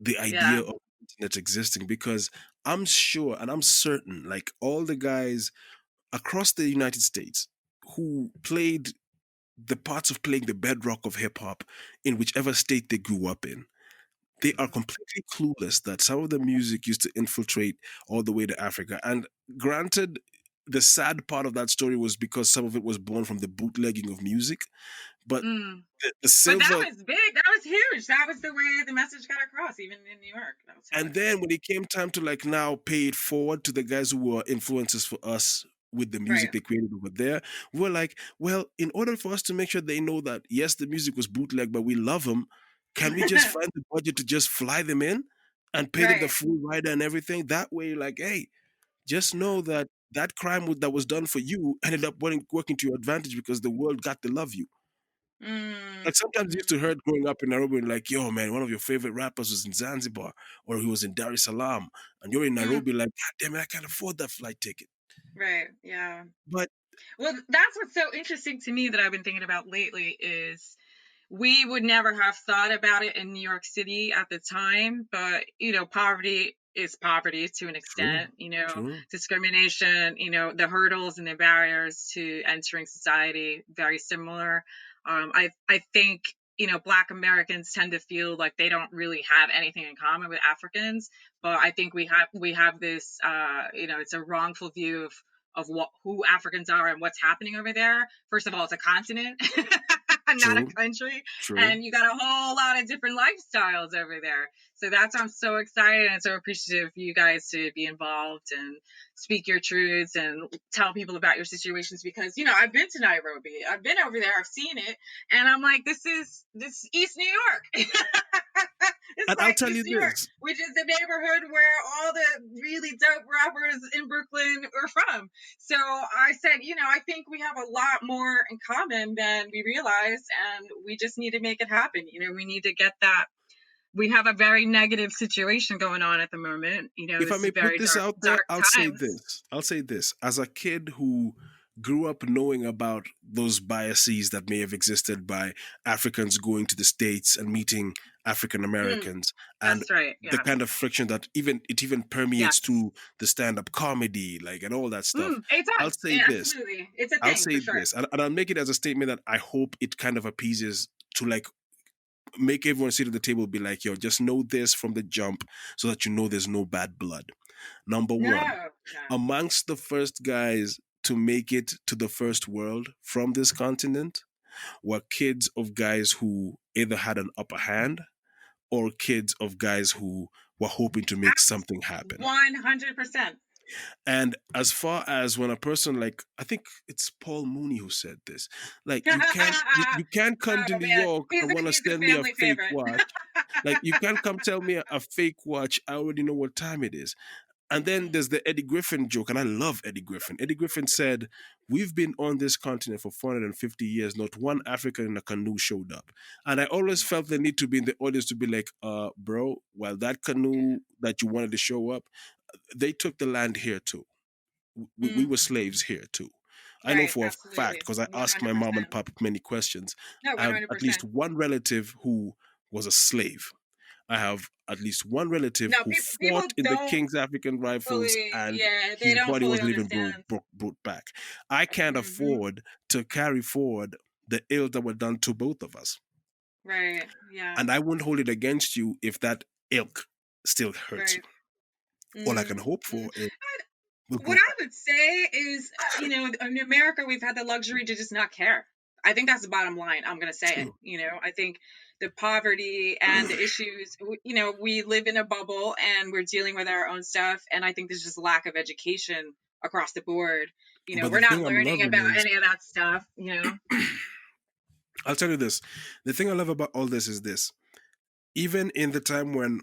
the yeah. idea of internet existing, because I'm sure and I'm certain, like all the guys across the United States who played the parts of playing the bedrock of hip hop in whichever state they grew up in, they are Mhm. completely clueless that some of the music used to infiltrate all the way to Africa. And granted, the sad part of that story was because some of it was born from the bootlegging of music, but Mm. the But that silver. was big. That was huge. That was the way the message got across, even in New York. That was how And it happened. then when it came time to like now pay it forward to the guys who were influencers for us with the music Right. they created over there, we were like, well, in order for us to make sure they know that yes, the music was bootleg, but we love them, can we just find the budget to just fly them in and pay them the Right. full rider and everything? That way, like, hey, just know that that crime that was done for you ended up working to your advantage because the world got to love you. Mm. Like sometimes you used to Mm. heard growing up in Nairobi, and like, yo, man, one of your favorite rappers was in Zanzibar or he was in Dar es Salaam, and you're in Mm. Nairobi, like, God damn it, I can't afford that flight ticket. Right. Yeah. But Well, that's what's so interesting to me that I've been thinking about lately is we would never have thought about it in New York City at the time, but poverty is poverty to an true, extent, true, discrimination, the hurdles and the barriers to entering society very similar. I think Black Americans tend to feel like they don't really have anything in common with Africans, but I think we have this it's a wrongful view of what who Africans are and what's happening over there. First of all, it's a continent, not a true, country, true. and you got a whole lot of different lifestyles over there. So that's why I'm so excited and so appreciative for you guys to be involved and speak your truths and tell people about your situations because I've been to Nairobi, I've been over there, I've seen it, and I'm like, this East New York. It's And I'll like tell East you New York, this. which is the neighborhood where all the really dope rappers in Brooklyn are from. So I said, I think we have a lot more in common than we realize, and we just need to make it happen. We need to get that. We have a very negative situation going on at the moment. If I This is may put very this dark, out there, dark I'll say times. this. I'll say this. As a kid who grew up knowing about those biases that may have existed by Africans going to the States and meeting African Mm, Americans and that's right. the Yeah. kind of friction that even permeates Yes. to the stand-up comedy, like and all that stuff. It I'll does. say Yeah, this. absolutely. It's a I'll thing for say sure. this. And I'll make it as a statement that I hope it kind of appeases to like make everyone sit at the table be like, yo, just know this from the jump so that you know there's no bad blood. Number one, No, no. amongst the first guys to make it to the first world from this continent were kids of guys who either had an upper hand or kids of guys who were hoping to make something happen. 100%. And as far as when a person like I think it's Paul Mooney who said this, like you can't come to Oh New man, York he's and a, want to he's a send me a family fake favorite. watch. Like you can't come tell me a fake watch. I already know what time it is. And then there's the Eddie Griffin joke, and I love Eddie Griffin. Eddie Griffin said, "We've been on this continent for 450 years. Not one African in a canoe showed up." And I always felt the need to be in the audience to be like, bro, while that canoe that you wanted to show up, they took the land here too. We Mm, were slaves here too. I know right, for a fact absolutely, because I asked my mom and 100%. papa many questions. No, I have at least 100%. one relative who was a slave. I have at least one relative No, who people fought in the don't King's African Rifles fully, and yeah, they his don't body fully wasn't even understand. brought back. I can't Hmm. afford to carry forward the ills that were done to both of us. Right, yeah, And I wouldn't hold it against you if that ilk still hurts you. right. All I can Mm, hope mm. for is we'll What grow I would say is, in America, we've had the luxury to just not care. I think that's the bottom line. I'm going to say it. true. I think the poverty and the issues, we live in a bubble and we're dealing with our own stuff. And I think there's just lack of education across the board. You know, But we're the not thing I'm learning loving about is, any of that stuff. I'll tell you this: the thing I love about all this is this. Even in the time when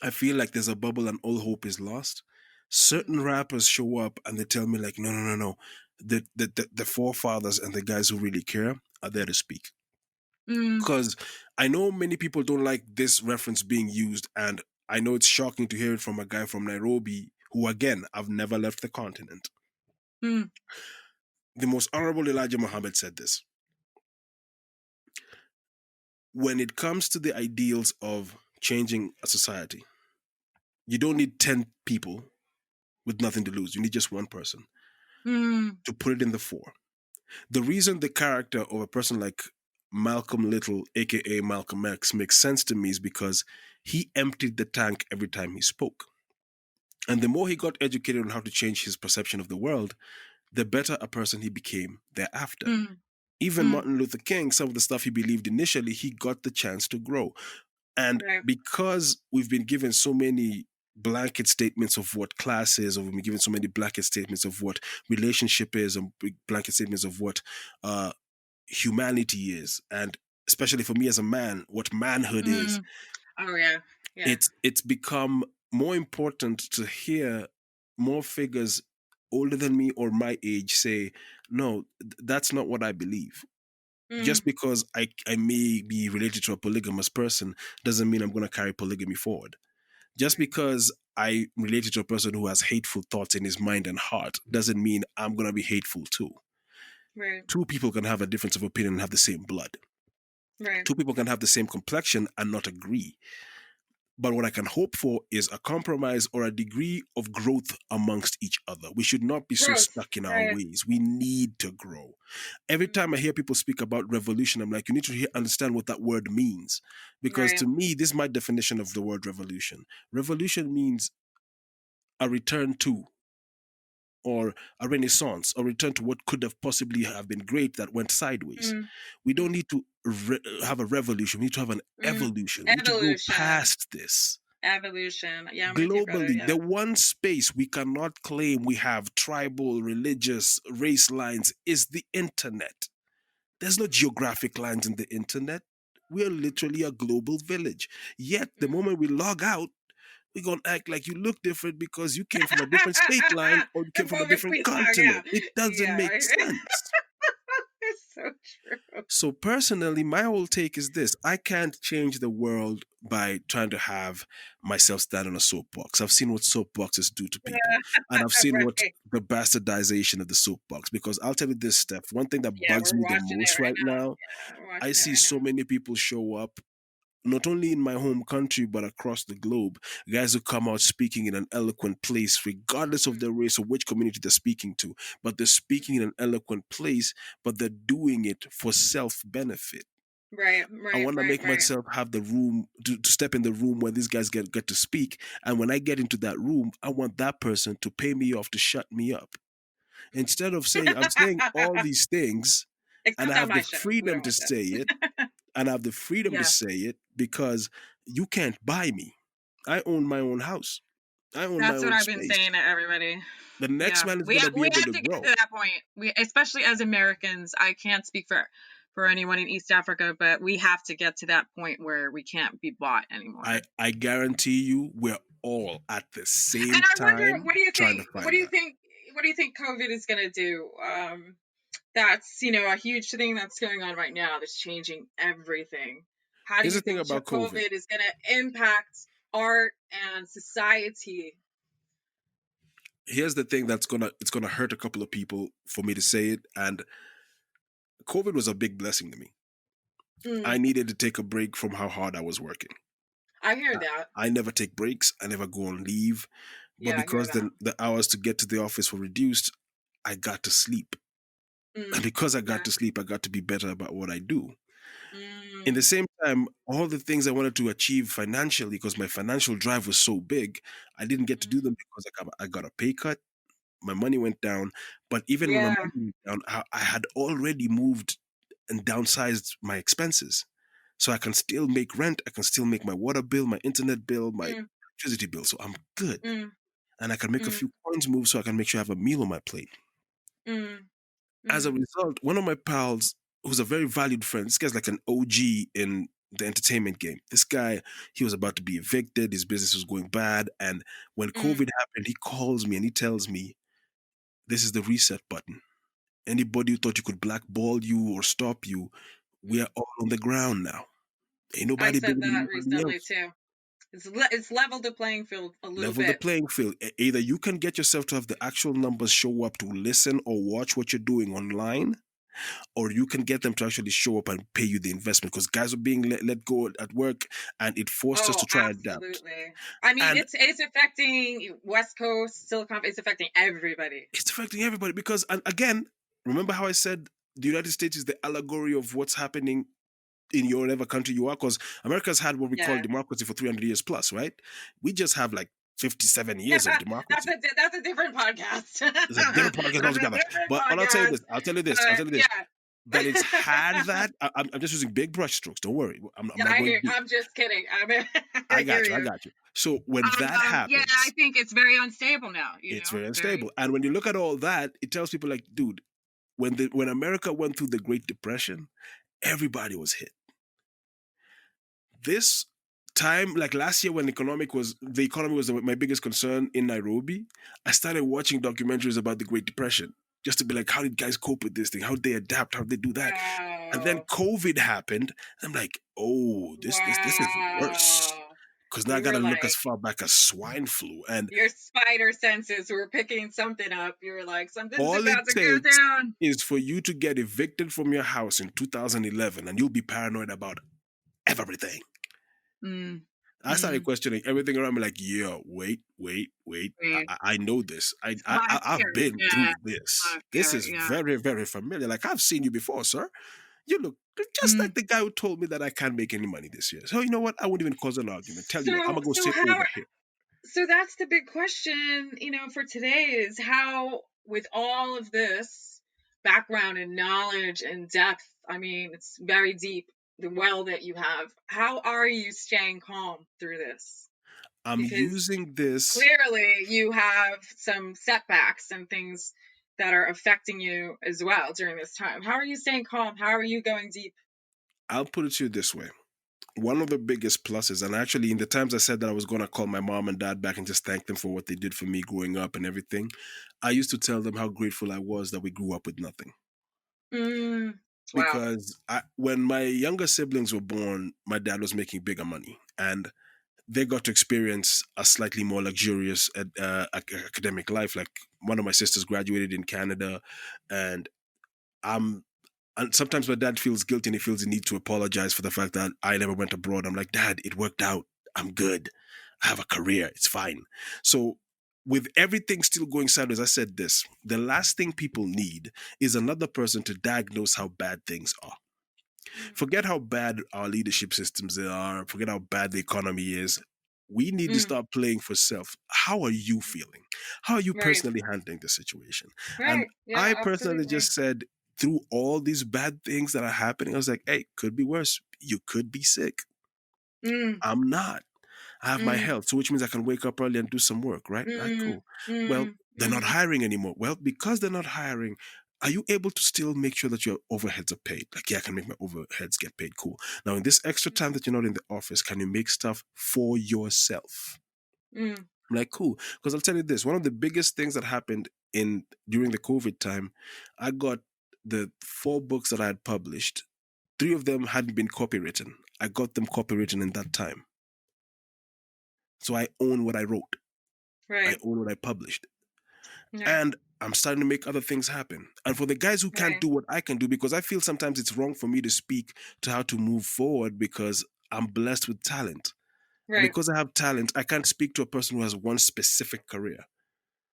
I feel like there's a bubble and all hope is lost, certain rappers show up and they tell me like, no, no, no, no. The forefathers and the guys who really care are there to speak. Mm, Because I know many people don't like this reference being used, and I know it's shocking to hear it from a guy from Nairobi who, again, I've never left the continent. mm, The most honorable Elijah Muhammad said this: when it comes to the ideals of changing a society, you don't need 10 people with nothing to lose. You need just one person mm, to put it in the fore. The reason the character of a person like Malcolm Little, aka Malcolm X, makes sense to me is because he emptied the tank every time he spoke. And the more he got educated on how to change his perception of the world, the better a person he became thereafter. mm, Even mm. Martin Luther King, some of the stuff he believed initially, he got the chance to grow. And Right. because we've been given so many blanket statements of what class is, or we've been given so many blanket statements of what relationship is, and blanket statements of what humanity is, and especially for me as a man, what manhood is, Mm. Oh yeah. Yeah. it's become more important to hear more figures older than me or my age say, no, that's not what I believe. Mm. Just because I may be related to a polygamous person doesn't mean I'm going to carry polygamy forward. Just Right. because I related to a person who has hateful thoughts in his mind and heart doesn't mean I'm going to be hateful too. Right. Two people can have a difference of opinion and have the same blood. Right. Two people can have the same complexion and not agree. But what I can hope for is a compromise or a degree of growth amongst each other. We should not be so Growth. stuck in our Right. ways. We need to grow. Every Mm. time I hear people speak about revolution, I'm like, you need to understand what that word means. Because Right. to me, this is my definition of the word revolution. Revolution means a return to, or a renaissance, or return to what could have possibly have been great that went sideways. Mm. We don't Mm. need to have a revolution. We need to have an Mm. evolution. We need to grow Evolution. past this. Evolution. Yeah, I'm with you, brother. Globally, Yeah. the one space we cannot claim we have tribal, religious, race lines is the internet. There's no geographic lines in the internet. We're literally a global village. Yet, the Mm. moment we log out, we're going to act like you look different because you came from a different state line or you The came from a moment different we log out. continent. It doesn't Yeah. make sense. It's so true. So personally, my whole take is this: I can't change the world by trying to have myself stand on a soapbox. I've seen what soapboxes do to people, and I've seen what Right. the bastardization of the soapbox. Because I'll tell you this, Steph, one thing that Yeah, bugs we're me the watching it most right right now. now, Yeah, we're I watching it see right so now. many people show up, not only in my home country, but across the globe. Guys who come out speaking in an eloquent place, regardless of Mm. their race or which community they're speaking to. But they're Mm. speaking in an eloquent place, but they're doing it for self benefit. Right, I right, want to right, make right. myself have the room to step in the room where these guys get to speak. And when I get into that room, I want that person to pay me off to shut me up. Mm. Instead of saying, I'm saying all these things and I Except on have my the show. We freedom don't to want say it, that. and I have the freedom to Yeah, say it because you can't buy me. I own my own house, I own my that's what own I've been space. saying to everybody. The next Yeah, man is we going to have be we able have to to get grow. to that point. We, especially as Americans, I can't speak for anyone in East Africa, but we have to get to that point where we can't be bought anymore. I guarantee you, we're all at the And same I wonder, time trying to what find do you that. think, what do you think COVID is going to do? That's, a huge thing that's going on right now that's changing everything. How do Here's you the thing think about COVID. COVID is going to impact art and society? Here's the thing that's gonna hurt a couple of people for me to say it. And COVID was a big blessing to me. I Mm, needed to take a break from how hard I was working. I hear I that. I never take breaks. I never go on leave. But Yeah, I hear because that. the hours to get to the office were reduced, I got to sleep. And Mm, because I got yeah. to sleep, I got to be better about what I do. In the Mm, same time, all the things I wanted to achieve financially, because my financial drive was so big, I didn't get to do mm, them because I got a pay cut. My money went down. But even when my yeah. money went down, I had already moved and downsized my expenses. So I can still make rent, I can still make my water bill, my internet bill, my Mm, electricity bill. So I'm good. mm, And I can make a mm, few coins move so I can make sure I have a meal on my plate. Mm, As a mm, result, one of my pals, who's a very valued friend, this guy's like an OG in the entertainment game. This guy, he was about to be evicted, his business was going bad. And when mm. COVID happened, he calls me and he tells me, this is the reset button. Anybody who thought you could blackball you or stop you, we are all on the ground now. Ain't I nobody said better than that anybody recently else. too. It's leveled the playing field a little Level the bit. playing field. Either you can get yourself to have the actual numbers show up to listen or watch what you're doing online, or you can get them to actually show up and pay you the investment because guys are being let go at work and it forced us Oh, to try and adapt. absolutely. I mean, And it's affecting West Coast, Silicon. It's affecting everybody. it's affecting everybody because, and again, remember how I said the United States is the allegory of what's happening in your whatever country you are, because America's had what we call Yeah. democracy for 300 years plus, right? We just have like 57 Yeah, years of democracy. that's a different podcast. It's a different podcast That's a altogether. different But I'll tell you podcast. this. I'll tell you this. Yeah. That it's had that. I'm just using big brush strokes. Don't worry. I'm Yeah, not I going hear. deep. I'm just kidding. I mean, I I hear got you. I you. got you. So when that Yeah, I happens, think it's very unstable now. it's very Very. unstable. And when you look at all that, it tells people like, dude, when America went through the Great Depression, everybody was hit. This time, like last year when the economy was my biggest concern in Nairobi, I started watching documentaries about the Great Depression just to be like, how did guys cope with this thing? How did they adapt? How did they do that? And then Wow. COVID happened. And I'm like, oh, this is worse. Wow. Because now I You got were to look as like, far back as swine flu. And your spider senses were picking something up. You were like, something's all about it to go takes down. is for you to get evicted from your house in 2011 and you'll be paranoid about everything. Mm, I started mm, questioning everything around me, like, yeah, wait. wait. I know this. My I've scary. been Yeah. through this. My This scary. is Yeah. very, very familiar. Like, I've seen you before, sir. You look just Mm. like the guy who told me that I can't make any money this year. So, you know what? I won't even cause an argument. Tell you what, I'm So, going to go so sit how over here. So that's the big question, for today is how, with all of this background and knowledge and depth, I mean, it's very deep, the well that you have. How are you staying calm through this? I'm Because using this. clearly you have some setbacks and things that are affecting you as well during this time. How are you staying calm? How are you going deep? I'll put it to you this way. One of the biggest pluses, and actually, in the times I said that I was going to call my mom and dad back and just thank them for what they did for me growing up and everything, I used to tell them how grateful I was that we grew up with nothing. Mm, wow. Because when my younger siblings were born, my dad was making bigger money, and they got to experience a slightly more luxurious academic life. Like one of my sisters graduated in Canada, and I'm and sometimes my dad feels guilty and he feels the need to apologize for the fact that I never went abroad. I'm like, Dad, it worked out. I'm good. I have a career. It's fine. So, with everything still going sideways, I said this: the last thing people need is another person to diagnose how bad things are. Mm, Forget how bad our leadership systems are, forget how bad the economy is. We need to mm, start playing for self. How are you feeling? How are you right. personally handling the situation? And Right. Yeah, I personally absolutely. just said, through all these bad things that are happening, I was like, hey, could be worse. You could be sick. Mm, I'm not. I have my mm, health, so which means I can wake up early and do some work, right? Right, mm, cool. Well, mm, they're not mm, hiring anymore. Well, because they're not hiring, are you able to still make sure that your overheads are paid? Like, yeah, I can make my overheads get paid. Cool. Now, in this extra time that you're not in the office, can you make stuff for yourself? mm, I'm like, cool. Because I'll tell you this, one of the biggest things that happened in during the COVID time, I got the 4 books that I had published. 3 of them hadn't been copywritten. I got them copywritten in that time. So I own what I wrote. I right. own what I published. Yeah, And I'm starting to make other things happen. And for the guys who can't right. do what I can do, because I feel sometimes it's wrong for me to speak to how to move forward because I'm blessed with talent. And Right. because I have talent, I can't speak to a person who has one specific career.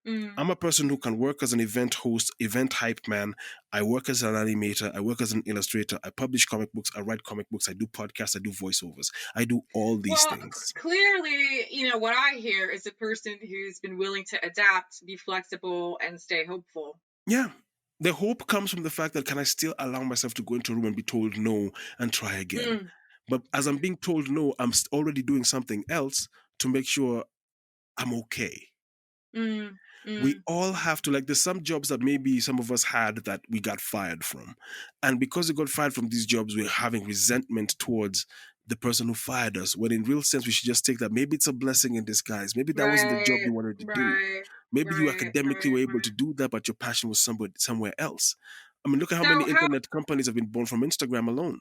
Mm. I'm a person who can work as an event host, event hype man. I work as an animator. I work as an illustrator. I publish comic books. I write comic books. I do podcasts. I do voiceovers. I do all these Well, things. clearly, what I hear is a person who's been willing to adapt, be flexible, and stay hopeful. Yeah. The hope comes from the fact that can I still allow myself to go into a room and be told no and try again? Mm, But as I'm mm, being told no, I'm already doing something else to make sure I'm okay. Mm, We mm, all have to, like, there's some jobs that maybe some of us had that we got fired from. And because we got fired from these jobs, we're having resentment towards the person who fired us. When in real sense, we should just take that. Maybe it's a blessing in disguise. Maybe that wasn't the job right, you wanted to do. right, Maybe you right, academically right, were able to right. do that, but your passion was somewhere else. I mean, look at how many So how internet companies have been born from Instagram alone.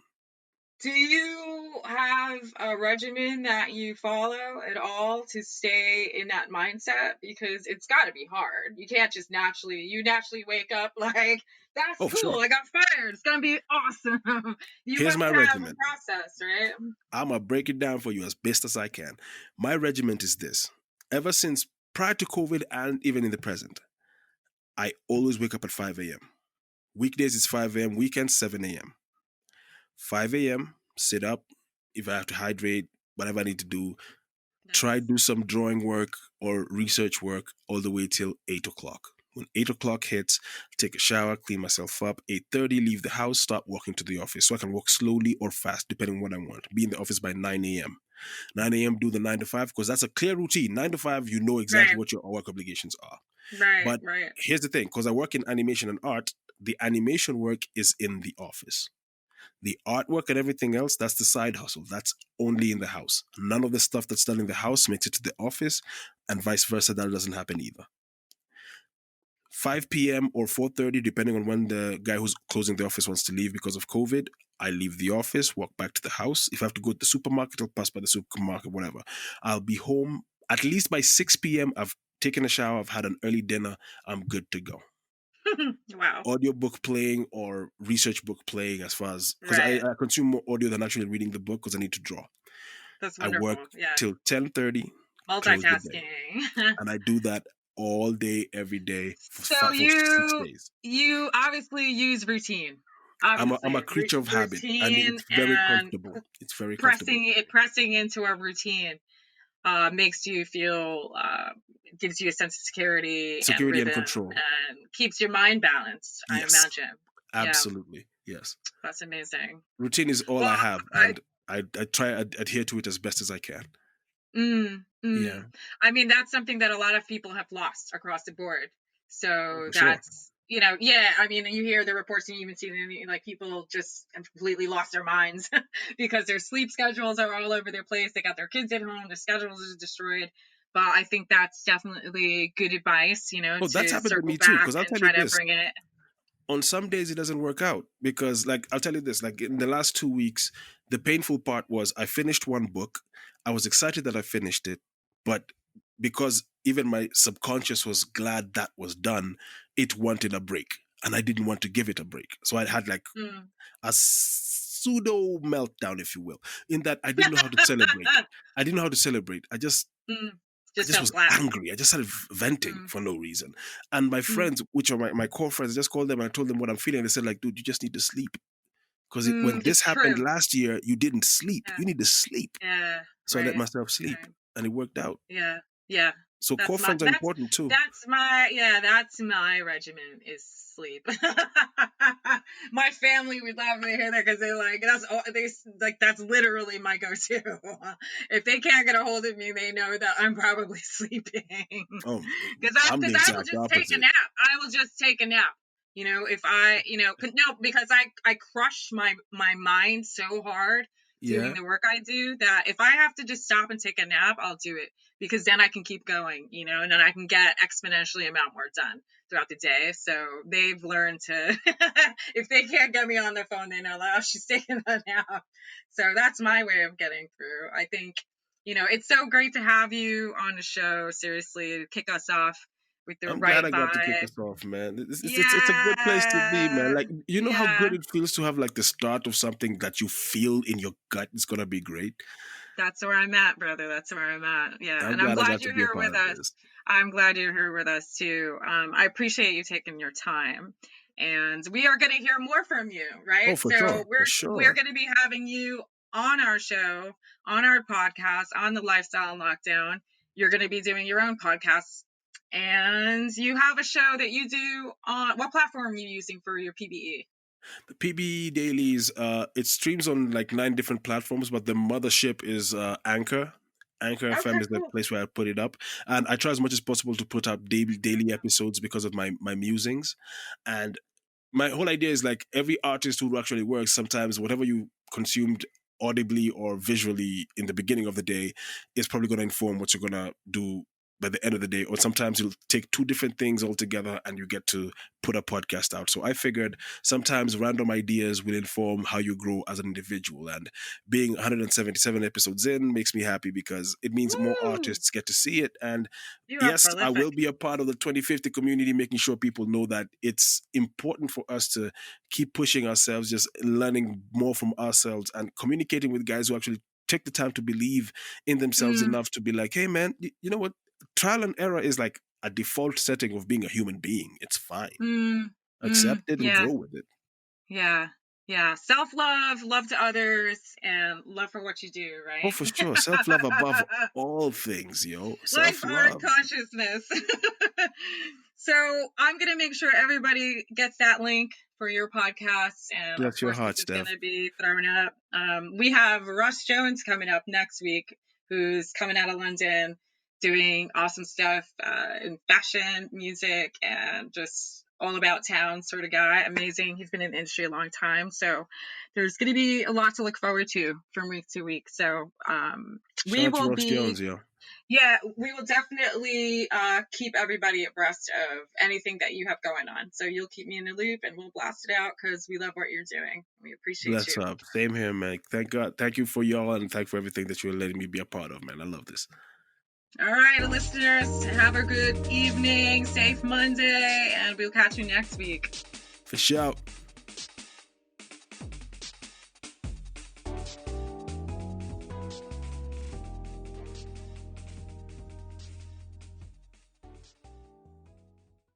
do you have a regimen that you follow at all to stay in that mindset? Because it's got to be hard. You can't just you naturally wake up like, that's Oh, for cool, sure. I got fired. It's going to be awesome. You Here's must my have a regimen. process, right? I'm going to break it down for you as best as I can. My regiment is this. Ever since prior to COVID and even in the present, I always wake up at 5 a.m. Weekdays it's 5 a.m., weekends 7 a.m. 5 a.m., sit up. If I have to hydrate, whatever I need to do, try Nice. do some drawing work or research work all the way till 8 o'clock. When 8 o'clock hits, take a shower, clean myself up. 8:30, leave the house, start walking to the office. So I can walk slowly or fast, depending on what I want. Be in the office by 9 a.m. 9 a.m., do the 9 to 5, because that's a clear routine. 9 to 5, you know exactly Right, what your work obligations are. right, But right. here's the thing, because I work in animation and art, the animation work is in the office. The artwork and everything else, that's the side hustle. That's only in the house. None of the stuff that's done in the house makes it to the office, and vice versa, that doesn't happen either. 5 p.m. or 4:30, depending on when the guy who's closing the office wants to leave because of COVID, I leave the office, walk back to the house. If I have to go to the supermarket, I'll pass by the supermarket, whatever. I'll be home at least by 6 p.m. I've taken a shower, I've had an early dinner, I'm good to go. Wow. Audiobook playing or research book playing, as far as, because I, Right. I consume more audio than actually reading the book because I need to draw. That's I work wonderful. Yeah. till 10:30, close the day. Multitasking. And I do that all day, every day So for 6 you days. you obviously use routine. I'm a Obviously, creature of habit, and routine it's very and comfortable. It's very comfortable. pressing into a routine makes you feel gives you a sense of security and Security and rhythm control. and keeps your mind balanced, I Yes, imagine. Yeah, absolutely. Yes. that's amazing. Routine is all Well, I have, I and I try to adhere to it as best as I can. Mm, Yeah, mm. I mean, that's something that a lot of people have lost across the board. So for sure. that's, yeah, I mean, you hear the reports and you even see like people just have completely lost their minds because their sleep schedules are all over their place. They got their kids at home, their schedules are destroyed. But I think that's definitely good advice, Oh, that's to happened to circle me too. back Because I'll and tell you try to this: bring it. on some days it doesn't work out because, like, I'll tell you this, like, in the last 2 weeks, the painful part was I finished one book. I was excited that I finished it, but because even my subconscious was glad that was done, it wanted a break, and I didn't want to give it a break. So I had like Mm. a pseudo meltdown, if you will, in that I didn't know how to celebrate. I didn't know how to celebrate. Mm. I Just just felt was flat. angry. I just started venting Mm. for no reason. And my Mm. friends, which are my core friends, I just called them and I told them what I'm feeling. They said, like, dude, you just need to sleep. Because when this It's happened true. last year, you didn't sleep. Yeah. You need to sleep. Yeah. So I let Right. myself sleep Right. and it worked out. Yeah, yeah. So core That's my friends are important too. that's my regimen is sleep. My family would laugh when they hear that because they're like, that's literally my go-to. If they can't get a hold of me, they know that I'm probably sleeping. Oh, I'm the Because I will exact just take a opposite. nap. I will just take a nap. If no, because I crush my mind so hard doing Yeah. the work I do that if I have to just stop and take a nap, I'll do it because then I can keep going, and then I can get exponentially amount more done throughout the day. So they've learned to, if they can't get me on the phone, they know, like, oh, she's taking a nap. So that's my way of getting through. I think, it's so great to have you on the show, seriously, to kick us off with the I'm right glad I got to kick vibe. us off, man. It's a good place to be, man. Yeah. Like, you know how Yeah. good it feels to have like the start of something that you feel in your gut is gonna be great. That's where I'm at, brother. That's where I'm at. Yeah. I'm And I'm glad I glad got to you're be a here part with of us. this. I'm glad you're here with us too. I appreciate you taking your time. And we are going to hear more from you, Oh, right? for So sure, for we're sure. going to be having you on our show, on our podcast, on the Lifestyle Lockdown. You're going to be doing your own podcast. And you have a show that you do on what platform are you using for your PBE? The PB Dailies, it streams on like 9 different platforms, but the mothership is Anchor, Anchor FM Okay, is the cool. place where I put it up, and I try as much as possible to put up daily episodes because of my musings. And my whole idea is like every artist who actually works, sometimes whatever you consumed audibly or visually in the beginning of the day is probably going to inform what you're going to do by the end of the day. Or sometimes you'll take two different things altogether and you get to put a podcast out. So I figured sometimes random ideas will inform how you grow as an individual. And being 177 episodes in makes me happy because it means more Woo! artists get to see it. And You are yes, I prolific. will be a part of the 2050 community, making sure people know that it's important for us to keep pushing ourselves, just learning more from ourselves and communicating with guys who actually take the time to believe in themselves Mm, enough to be like, hey, man, you know what? Trial and error is like a default setting of being a human being. It's fine. mm, Accept it and yeah, grow with it. yeah, yeah. Self-love, love to others, and love for what you do, Oh, right? for sure. Self love above all things, yo. Life, Self art, love. consciousness. So I'm gonna make sure everybody gets that link for your podcast, and of Bless your course, this heart, is Steph. gonna be thrown up. We have Russ Jones coming up next week, who's coming out of London, doing awesome stuff in fashion, music, and just all about town sort of guy. Amazing. He's been in the industry a long time, so there's gonna be a lot to look forward to from week to week. So Shout we out to will Ross be Jones, yo. yeah, we will definitely keep everybody abreast of anything that you have going on. So you'll keep me in the loop and we'll blast it out because we love what you're doing. We appreciate Bless you. up. Same here, man. Thank God. Thank you for y'all and thank for everything that you're letting me be a part of, man. I love this. All right, listeners, have a good evening, safe Monday, and we'll catch you next week. For sure.